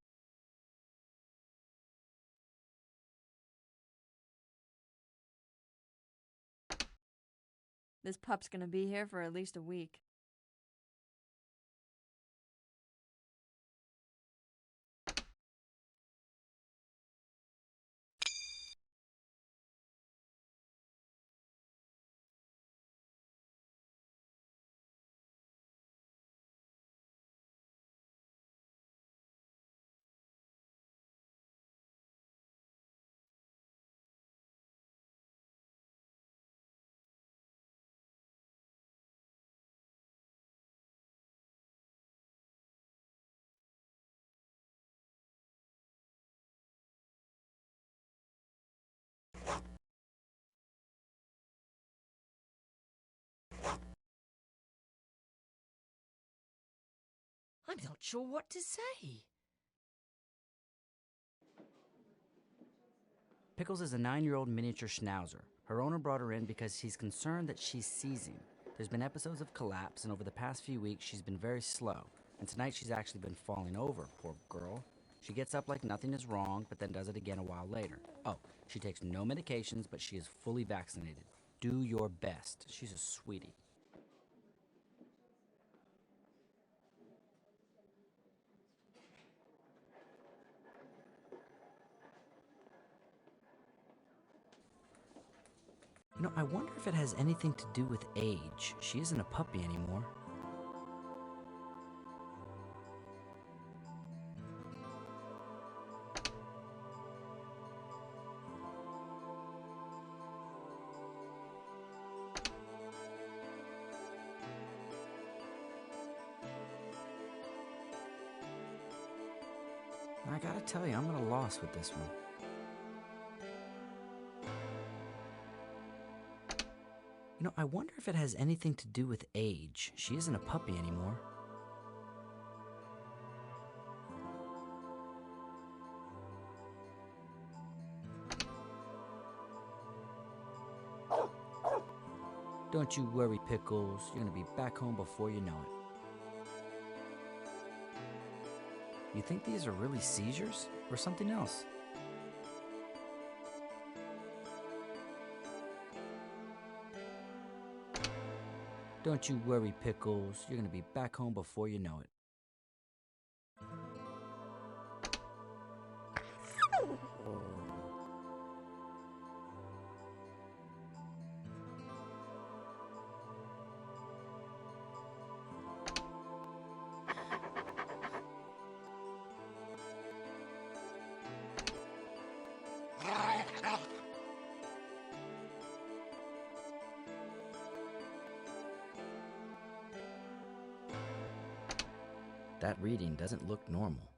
This pup's gonna be here for at least a week. I'm not sure what to say. Pickles is a 9-year-old miniature schnauzer. Her owner brought her in because he's concerned that she's seizing. There's been episodes of collapse, and over the past few weeks, she's been very slow. And tonight, she's actually been falling over, poor girl. She gets up like nothing is wrong, but then does it again a while later. Oh, she takes no medications, but she is fully vaccinated. Do your best. She's a sweetie. You know, I wonder if it has anything to do with age. She isn't a puppy anymore. I gotta tell you, I'm at a loss with this one. You know, I wonder if it has anything to do with age. She isn't a puppy anymore. Don't you worry, Pickles. You're gonna be back home before you know it. You think these are really seizures or something else? Don't you worry, Pickles. You're gonna be back home before you know it. That reading doesn't look normal.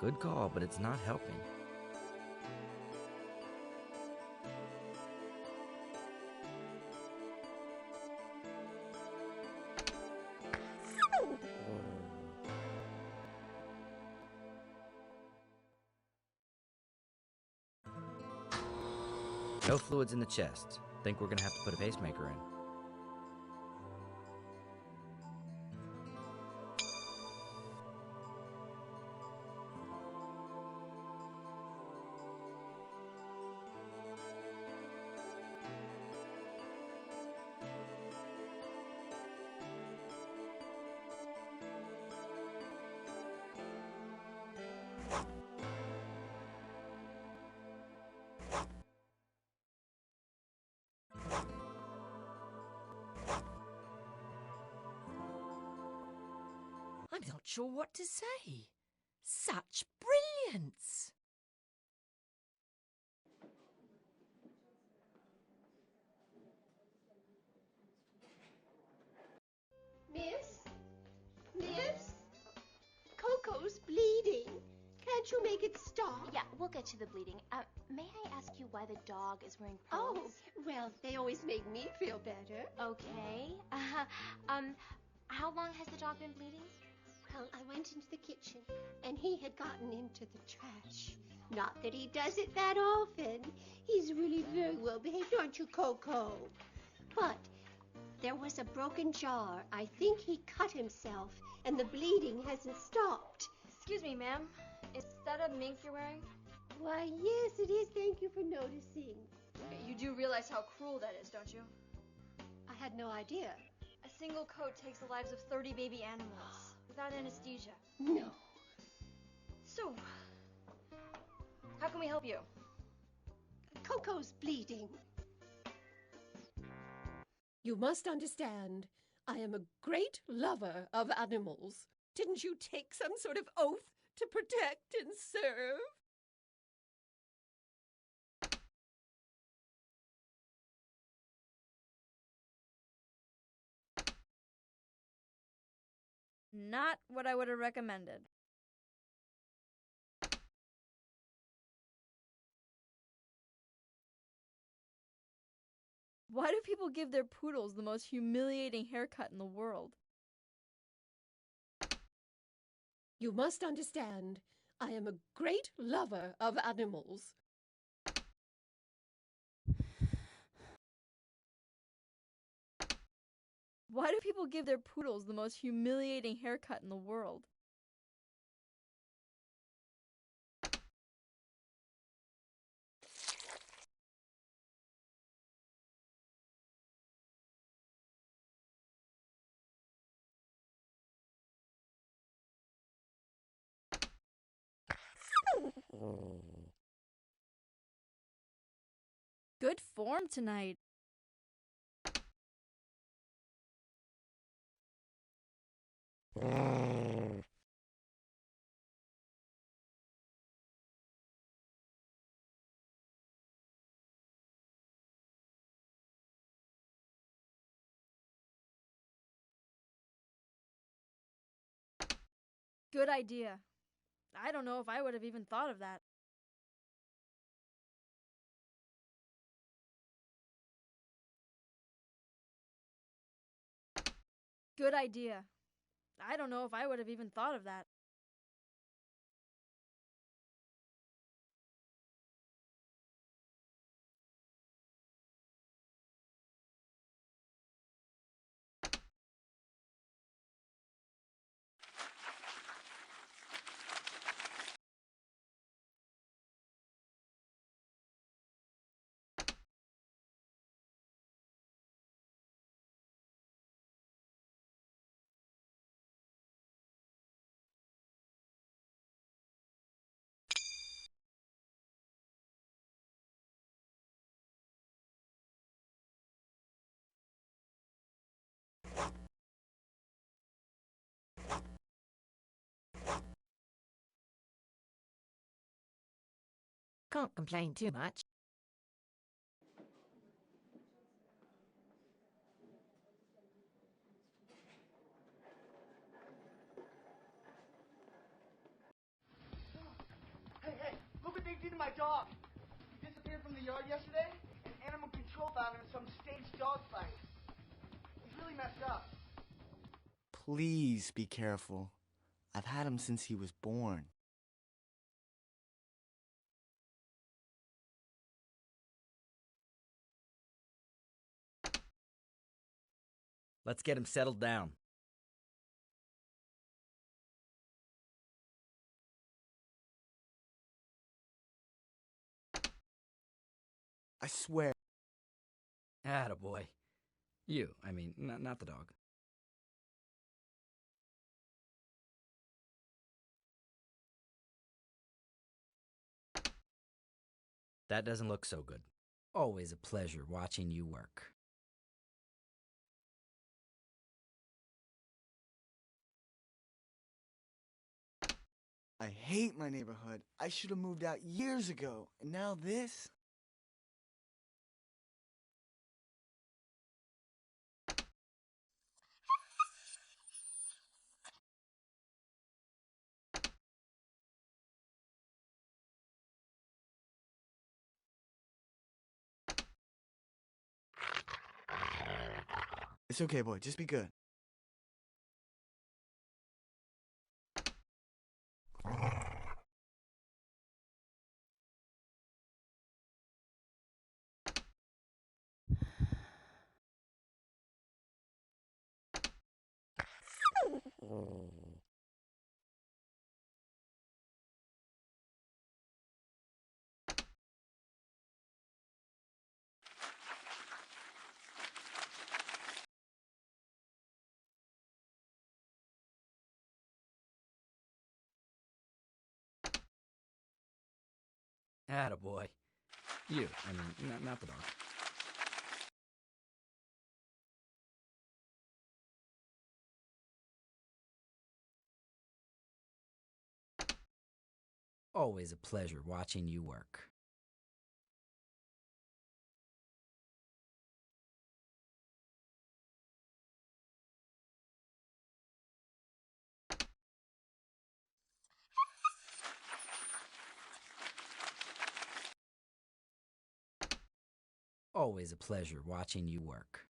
Good call, but it's not helping. No fluids in the chest. Think we're gonna have to put a pacemaker in. I'm not sure what to say. Such brilliance! Miss? Miss? Coco's bleeding. Can't you make it stop? Yeah, we'll get to the bleeding. May I ask you why the dog is wearing pearls? Oh, well, they always make me feel better. Okay. How long has the dog been bleeding? Well, I went into the kitchen, and he had gotten into the trash. Not that he does it that often. He's really very well behaved, aren't you, Coco? But there was a broken jar. I think he cut himself, and the bleeding hasn't stopped. Excuse me, ma'am. Is that a mink you're wearing? Why, yes, it is. Thank you for noticing. You do realize how cruel that is, don't you? I had no idea. A single coat takes the lives of 30 baby animals without anesthesia. No. So, how can we help you? Coco's bleeding. You must understand, I am a great lover of animals. Didn't you take some sort of oath to protect and serve? Not what I would have recommended. Why do people give their poodles the most humiliating haircut in the world? You must understand, I am a great lover of animals. Why do people give their poodles the most humiliating haircut in the world? Good form tonight. Good idea. I don't know if I would have even thought of that. Good idea. I don't know if I would have even thought of that. Can't complain too much. Hey, look what they did to my dog. He disappeared from the yard yesterday, and animal control found him in some staged dog fight. He's really messed up. Please be careful. I've had him since he was born. Let's get him settled down. I swear. Attaboy. You, I mean, not the dog. That doesn't look so good. Always a pleasure watching you work. I hate my neighborhood. I should have moved out years ago. And now this? It's okay, boy. Just be good. Attaboy. You, I mean, not the dog. Always a pleasure watching you work. Always a pleasure watching you work.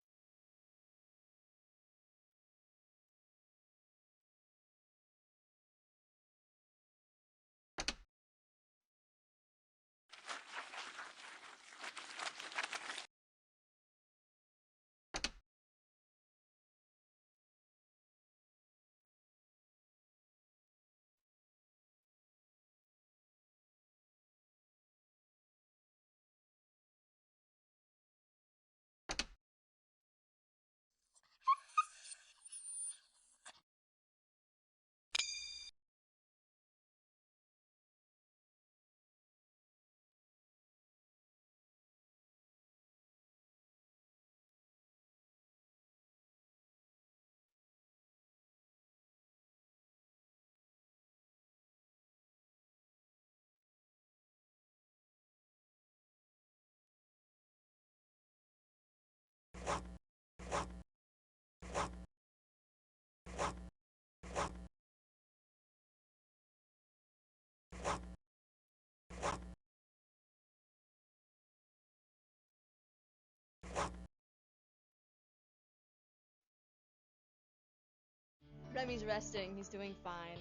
Remy's resting. He's doing fine.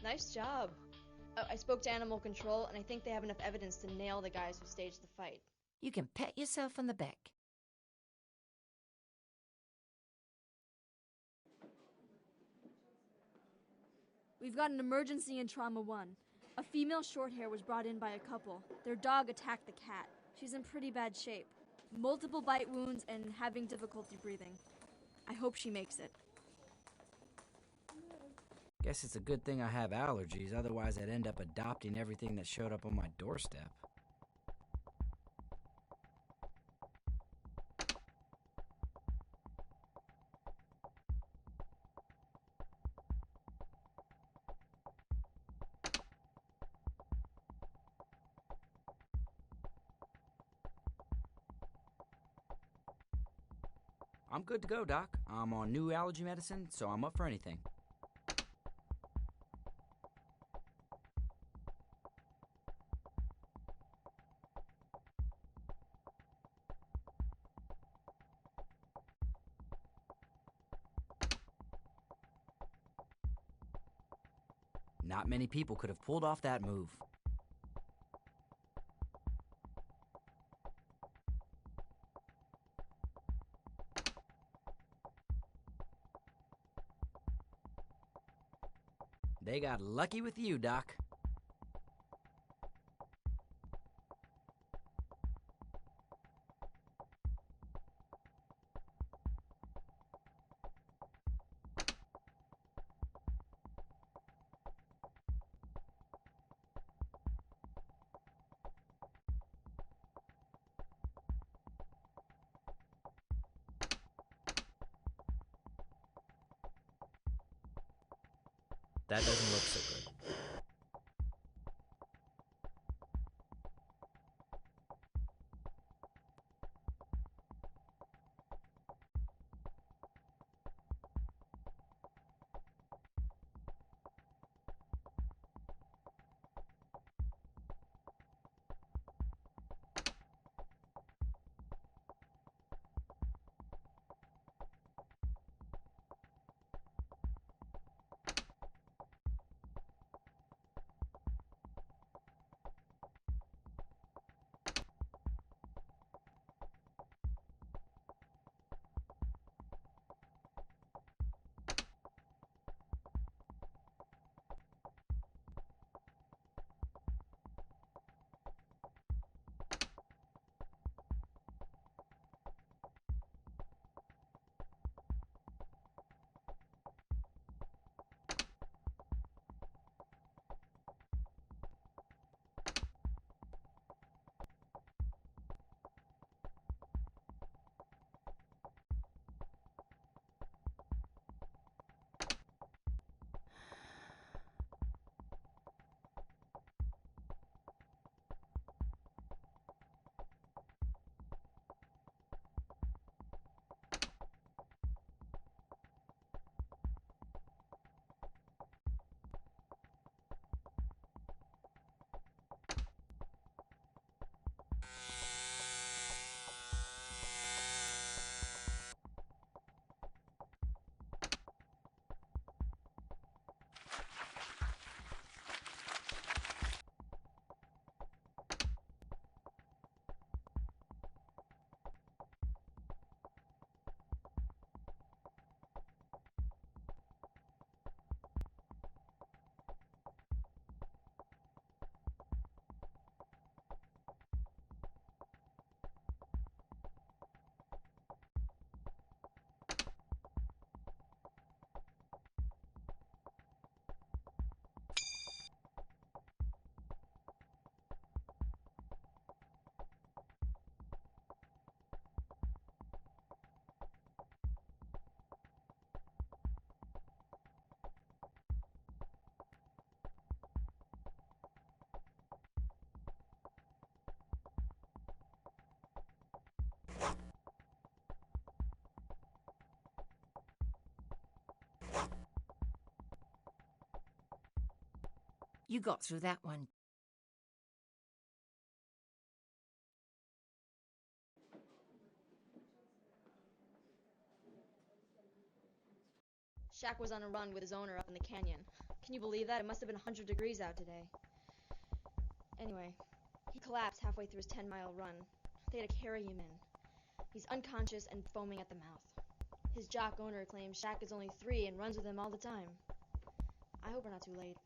Nice job. Oh, I spoke to animal control, and I think they have enough evidence to nail the guys who staged the fight. You can pat yourself on the back. We've got an emergency in Trauma 1. A female shorthair was brought in by a couple. Their dog attacked the cat. She's in pretty bad shape. Multiple bite wounds and having difficulty breathing. I hope she makes it. Guess it's a good thing I have allergies, otherwise I'd end up adopting everything that showed up on my doorstep. I'm good to go, Doc. I'm on new allergy medicine, so I'm up for anything. Not many people could have pulled off that move. They got lucky with you, Doc. That doesn't look so good. You got through that one. Shaq was on a run with his owner up in the canyon. Can you believe that? It must have been 100 degrees out today. Anyway, he collapsed halfway through his 10-mile run. They had to carry him in. He's unconscious and foaming at the mouth. His jock owner claims Shaq is only 3 and runs with him all the time. I hope we're not too late.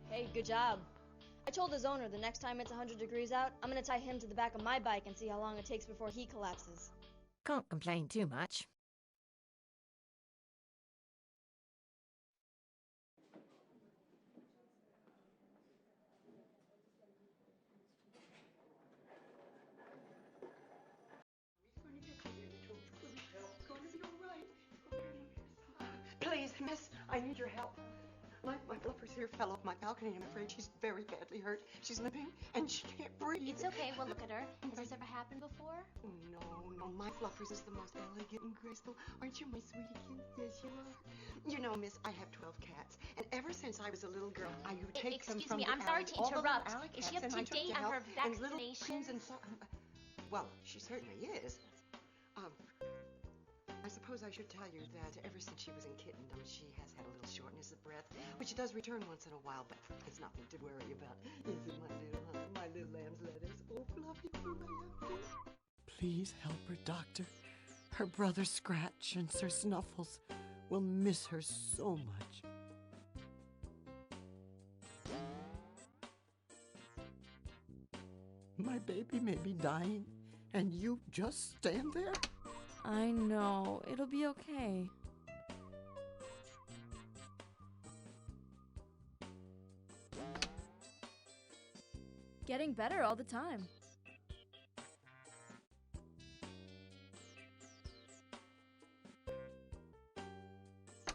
Hey, good job. I told his owner the next time it's 100 degrees out, I'm gonna tie him to the back of my bike and see how long it takes before he collapses. Can't complain too much. Please, miss, I need your help. My fluffer's here fell off my balcony. I'm afraid she's very badly hurt. She's limping and she can't breathe. It's okay, we'll look at her. Has this ever happened before? No, my fluffers is the most elegant and graceful. Aren't you my sweetie cute? Yes, you are. You know, miss, I have 12 cats, and ever since I was a little girl, I would take them from Excuse me, the I'm sorry alley, to all the little interrupt. alley Is she cats, up and I to took date to on health her and little vaccinations? creams and so. Well, she certainly is. I suppose I should tell you that ever since she was in kittendom, she has had a little shortness of breath, which does return once in a while, but it's nothing to worry about. Is it my little lamb's lettuce? Oh, Fluffy, you're my love. Please help her, Doctor. Her brother Scratch and Sir Snuffles will miss her so much. My baby may be dying, and you just stand there? I know. It'll be okay. Getting better all the time.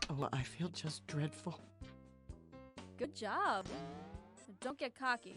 Oh, I feel just dreadful. Good job. Don't get cocky.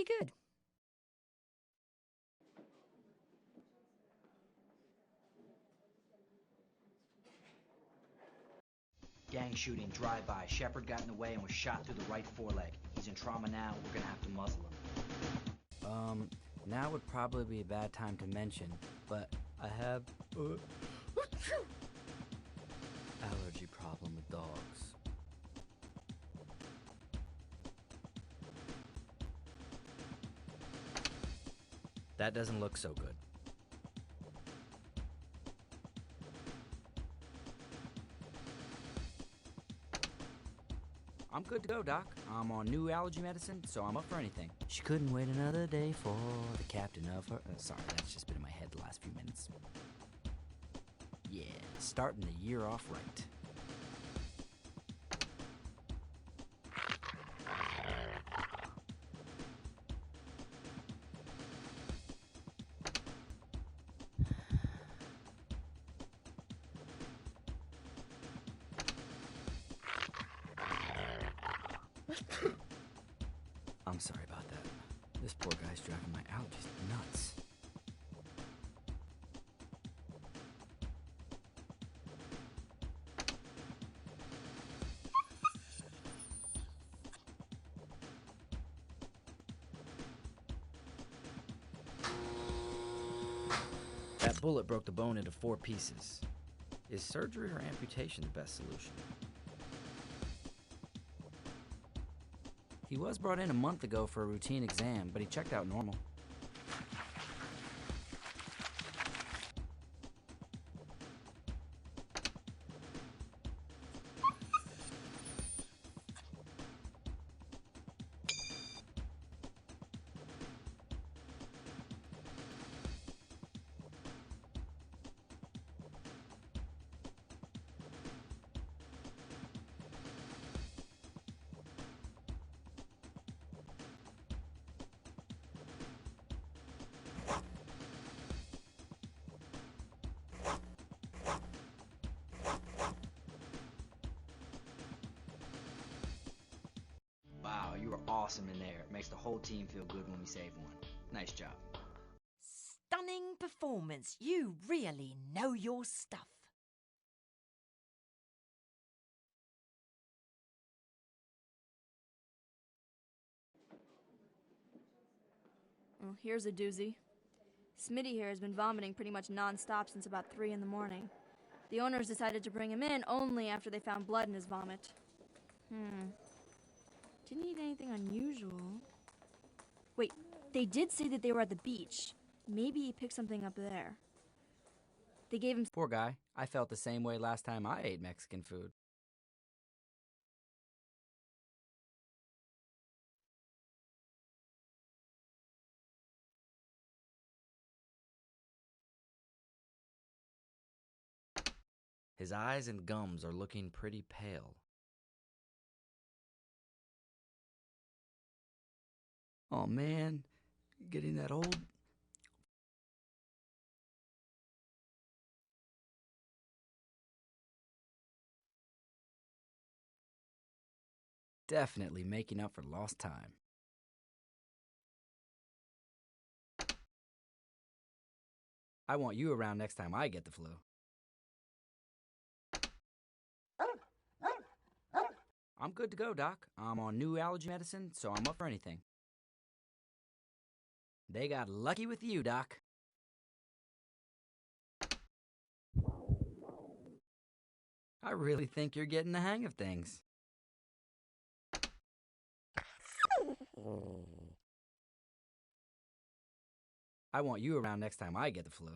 pretty good. Gang shooting, drive-by. Shepard got in the way and was shot through the right foreleg. He's in trauma now. We're gonna have to muzzle him. Now would probably be a bad time to mention, but I have allergy problem with dogs. That doesn't look so good. I'm good to go, Doc. I'm on new allergy medicine, so I'm up for anything. She couldn't wait another day for the captain of her... sorry, that's just been in my head the last few minutes. Yeah, starting the year off right. I'm sorry about that. This poor guy's driving my allergies nuts. That bullet broke the bone into 4 pieces. Is surgery or amputation the best solution? He was brought in a month ago for a routine exam, but he checked out normal. Wow, you were awesome in there. It makes the whole team feel good when we save one. Nice job. Stunning performance. You really know your stuff. Well, here's a doozy. Smitty here has been vomiting pretty much non-stop since about 3 in the morning. The owners decided to bring him in only after they found blood in his vomit. Didn't eat anything unusual. Wait, they did say that they were at the beach. Maybe he picked something up there. They gave him... Poor guy. I felt the same way last time I ate Mexican food. His eyes and gums are looking pretty pale. Oh man, getting that old. Definitely making up for lost time. I want you around next time I get the flu. I'm good to go, Doc. I'm on new allergy medicine, so I'm up for anything. They got lucky with you, Doc. I really think you're getting the hang of things. I want you around next time I get the flu.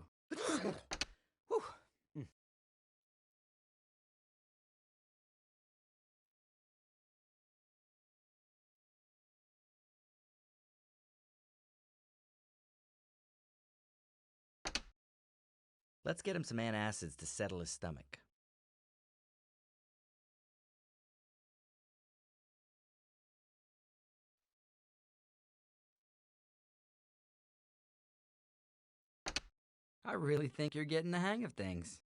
Let's get him some antacids to settle his stomach. I really think you're getting the hang of things.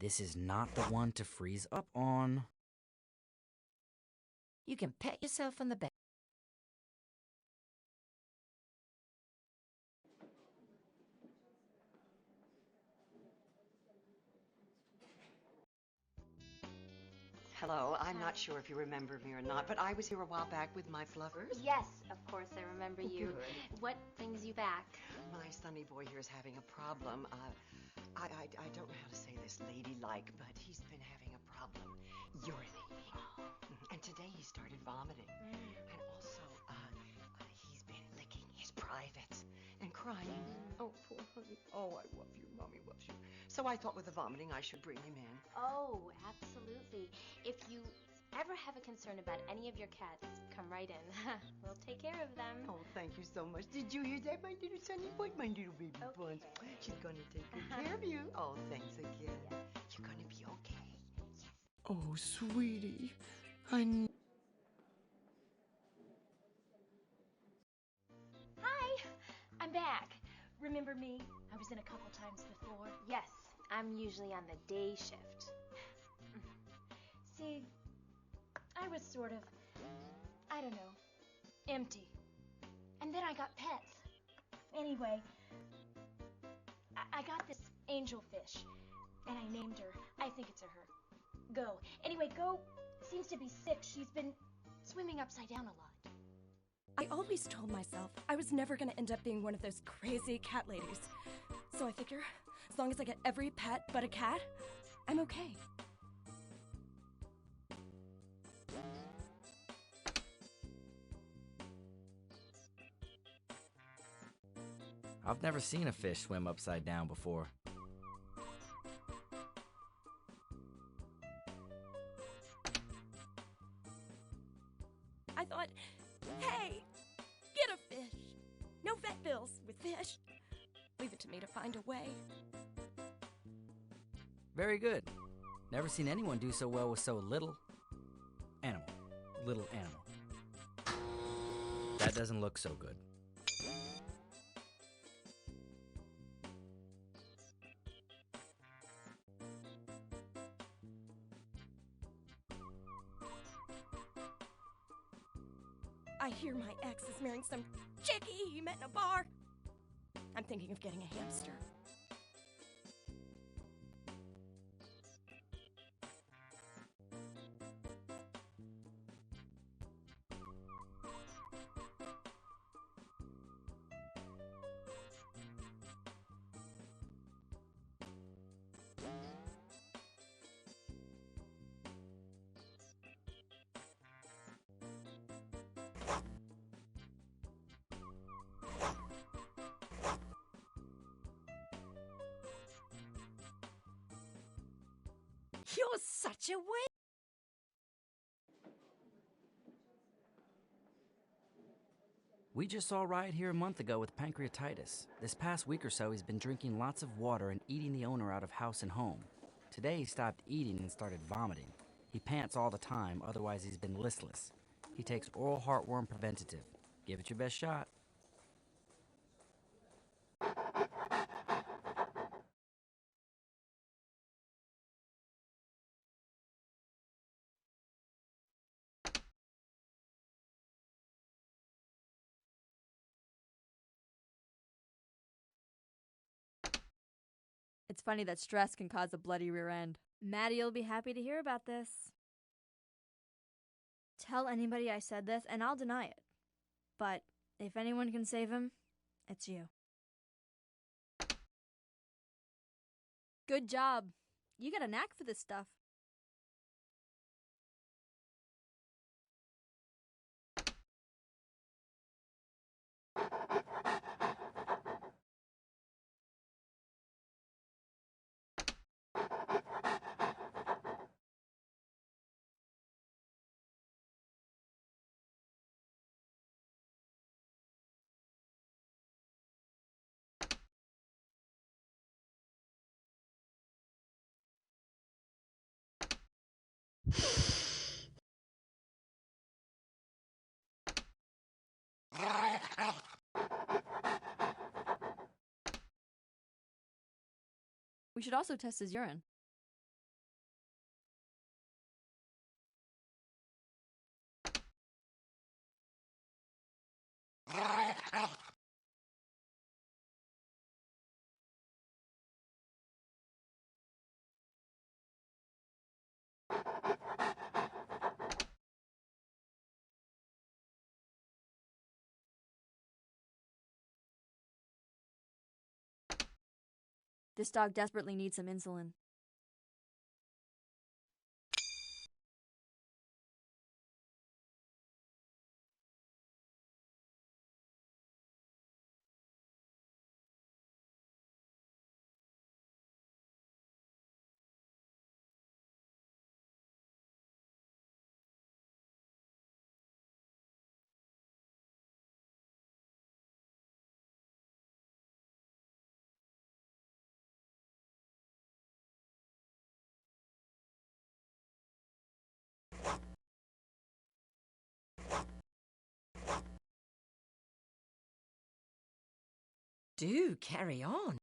This is not the one to freeze up on. You can pat yourself on the back. Hello, I'm not sure if you remember me or not, but I was here a while back with my fluffers. Yes, of course I remember you. Good. What brings you back? My sonny boy here is having a problem. I don't know how to say this ladylike, but he's been having a problem urinating. And today he started vomiting. And also, he's been licking his privates and crying. Oh, poor honey. Oh, I love you. Mommy loves you. So I thought with the vomiting, I should bring him in. Oh, absolutely. If you ever have a concern about any of your cats, come right in. We'll take care of them. Oh, thank you so much. Did you hear that, my little sonny boy? My little baby buns. She's gonna take good care of you. Oh, thanks again. You're gonna be okay. Yes. Oh, sweetie. Hi, I'm back. Remember me? I was in a couple times before. Yes, I'm usually on the day shift. See, I was sort of, I don't know, empty. And then I got pets. Anyway, I got this angelfish, and I named her. I think it's a her. Go. Anyway, Go seems to be sick. She's been swimming upside down a lot. I always told myself I was never going to end up being one of those crazy cat ladies. So I figure, as long as I get every pet but a cat, I'm okay. I've never seen a fish swim upside down before. I thought, hey, get a fish. No vet bills with fish. Leave it to me to find a way. Very good. Never seen anyone do so well with so little animal. Little animal. That doesn't look so good. I hear my ex is marrying some chickie he met in a bar. I'm thinking of getting a hamster. You're such a wit. We just saw Riot here a month ago with pancreatitis. This past week or so, he's been drinking lots of water and eating the owner out of house and home. Today, he stopped eating and started vomiting. He pants all the time, otherwise he's been listless. He takes oral heartworm preventative. Give it your best shot. It's funny that stress can cause a bloody rear end. Maddie will be happy to hear about this. Tell anybody I said this, and I'll deny it. But if anyone can save him, it's you. Good job. You got a knack for this stuff. We should also test his urine. This dog desperately needs some insulin. Do carry on.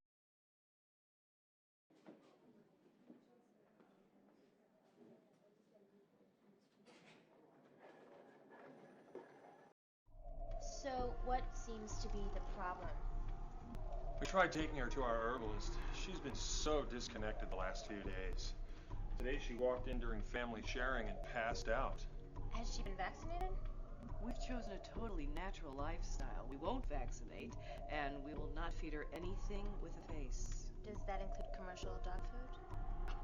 So, what seems to be the problem? We tried taking her to our herbalist. She's been so disconnected the last few days. Today she walked in during family sharing and passed out. Has she been vaccinated? We've chosen a totally natural lifestyle. We won't vaccinate, and we will not feed her anything with a face. Does that include commercial dog food?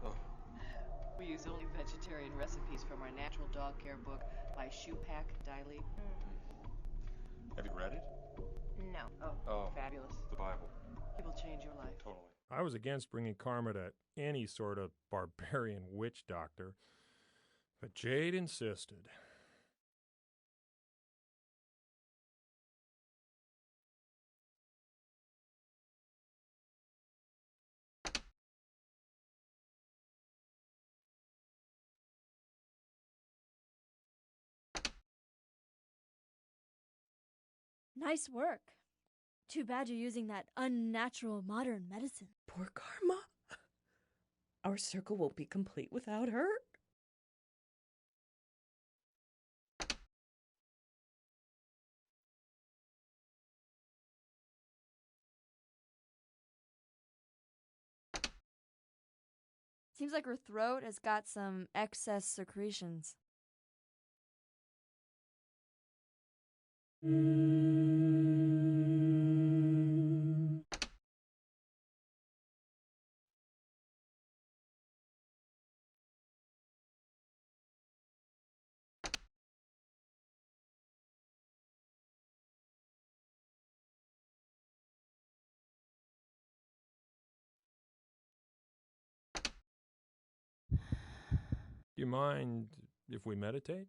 Oh. We use only vegetarian recipes from our natural dog care book by Shupak Diley. Have you read it? No. Oh, Fabulous. the Bible. It will change your life. Totally. I was against bringing Karma to any sort of barbarian witch doctor, but Jade insisted. Nice work. Too bad you're using that unnatural modern medicine. Poor Karma. Our circle won't be complete without her. Seems like her throat has got some excess secretions. Do you mind if we meditate?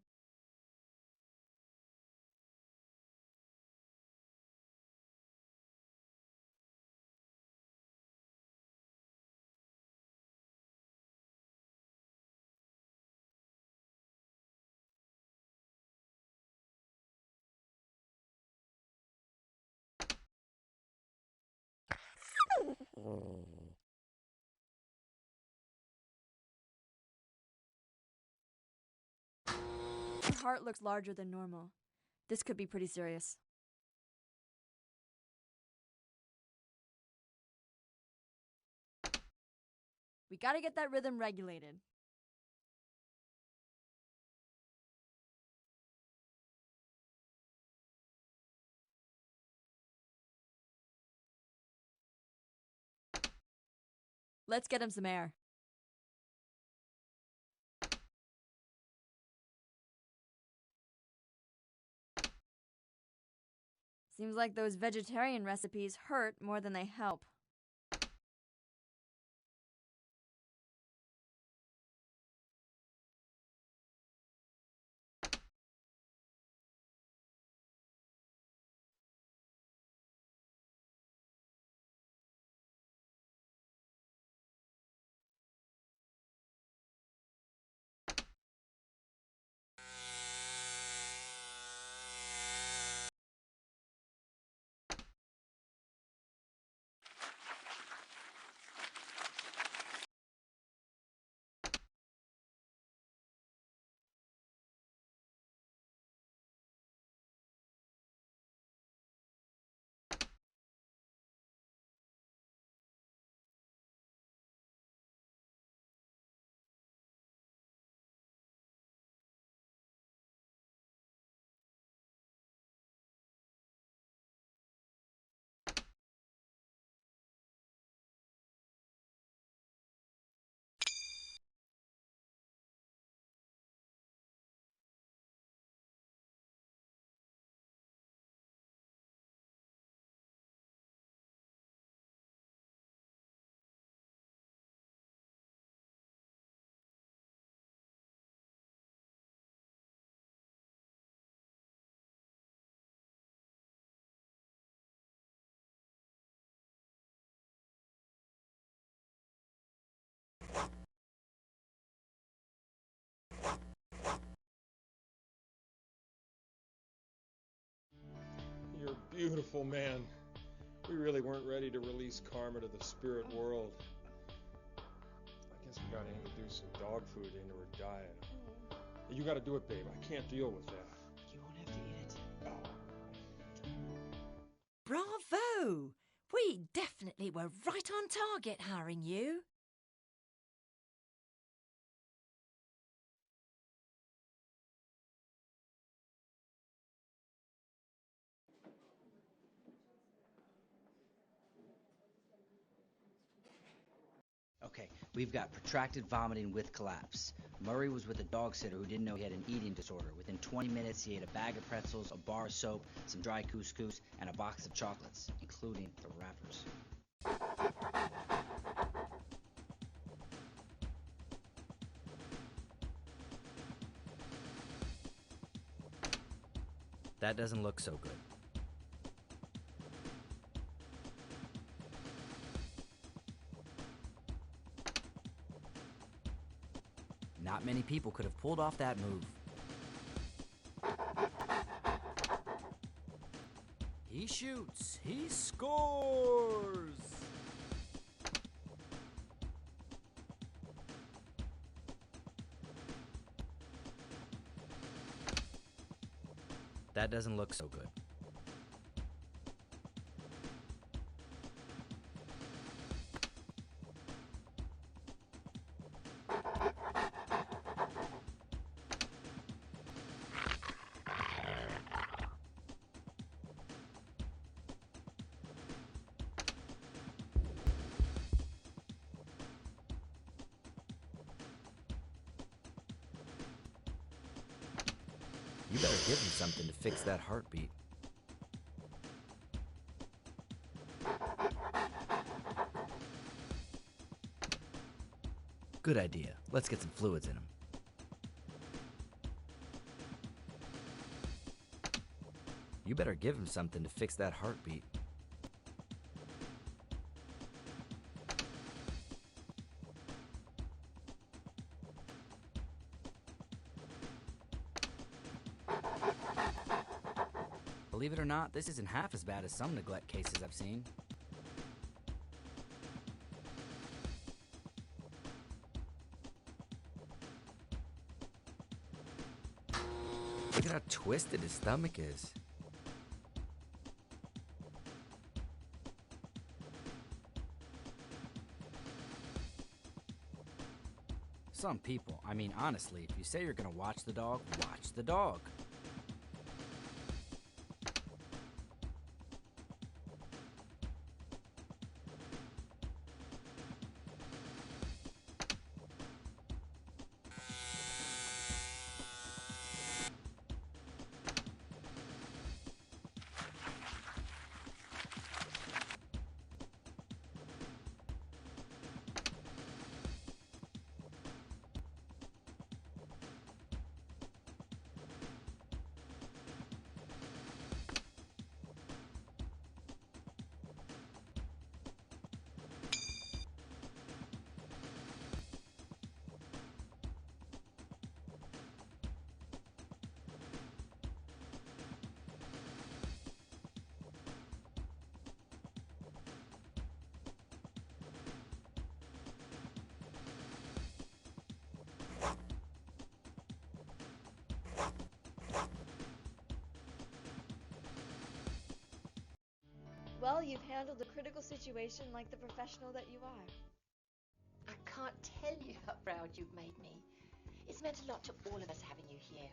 Her heart looks larger than normal. This could be pretty serious. We gotta get that rhythm regulated. Let's get him some air. Seems like those vegetarian recipes hurt more than they help. beautiful, man. We really weren't ready to release Karma to the spirit world. I guess we gotta introduce some dog food into her diet. You gotta do it, babe. I can't deal with that. You won't have to eat it. Bravo! We definitely were right on target hiring you. Okay, we've got protracted vomiting with collapse. Murray was with a dog sitter who didn't know he had an eating disorder. Within 20 minutes, he ate a bag of pretzels, a bar of soap, some dry couscous, and a box of chocolates, including the wrappers. That doesn't look so good. Not many people could have pulled off that move. He shoots. He scores. That doesn't look so good. You better give him something to fix that heartbeat. Good idea. Let's get some fluids in him. You better give him something to fix that heartbeat. Believe it or not, this isn't half as bad as some neglect cases I've seen. Look at how twisted his stomach is. Some people, I mean honestly, if you say you're gonna watch the dog, watch the dog. Well, you've handled a critical situation like the professional that you are. I can't tell you how proud you've made me. It's meant a lot to all of us having you here.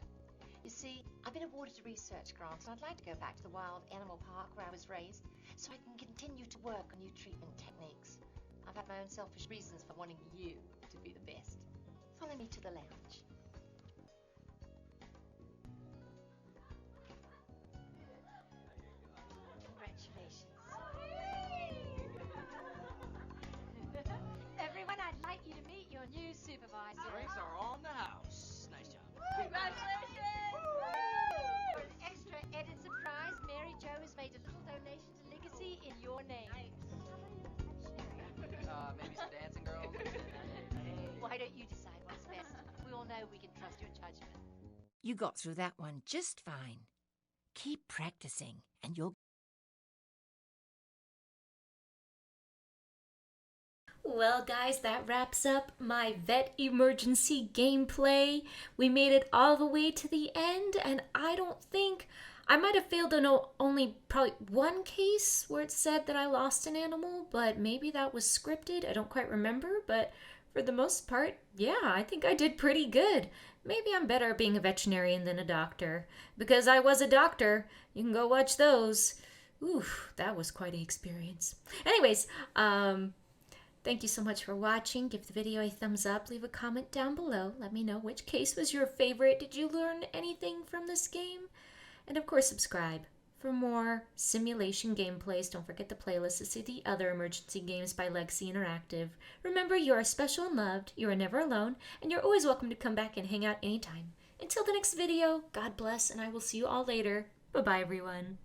You see, I've been awarded a research grant and I'd like to go back to the wild animal park where I was raised so I can continue to work on new treatment techniques. I've had my own selfish reasons for wanting you to be the best. Follow me to the lounge. Congratulations. Everyone, I'd like you to meet your new supervisor. Drinks are on the house. Nice job. Congratulations! For an extra added surprise, Mary Jo has made a little donation to Legacy in your name. Maybe some dancing girls? Why don't you decide what's best? We all know we can trust your judgment. You got through that one just fine. Keep practicing and you'll Well, guys, that wraps up my vet emergency gameplay. We made it all the way to the end, and I don't think I might have failed to know only probably one case where it said that I lost an animal, but maybe that was scripted. I don't quite remember, but for the most part, yeah, I think I did pretty good. Maybe I'm better at being a veterinarian than a doctor, because I was a doctor. You can go watch those. Oof, that was quite an experience. Anyways, thank you so much for watching. Give the video a thumbs up. Leave a comment down below. Let me know which case was your favorite. Did you learn anything from this game? And of course, subscribe for more simulation gameplays. Don't forget the playlist to see the other emergency games by Legacy Interactive. Remember, you are special and loved. You are never alone. And you're always welcome to come back and hang out anytime. Until the next video, God bless, and I will see you all later. Bye-bye, everyone.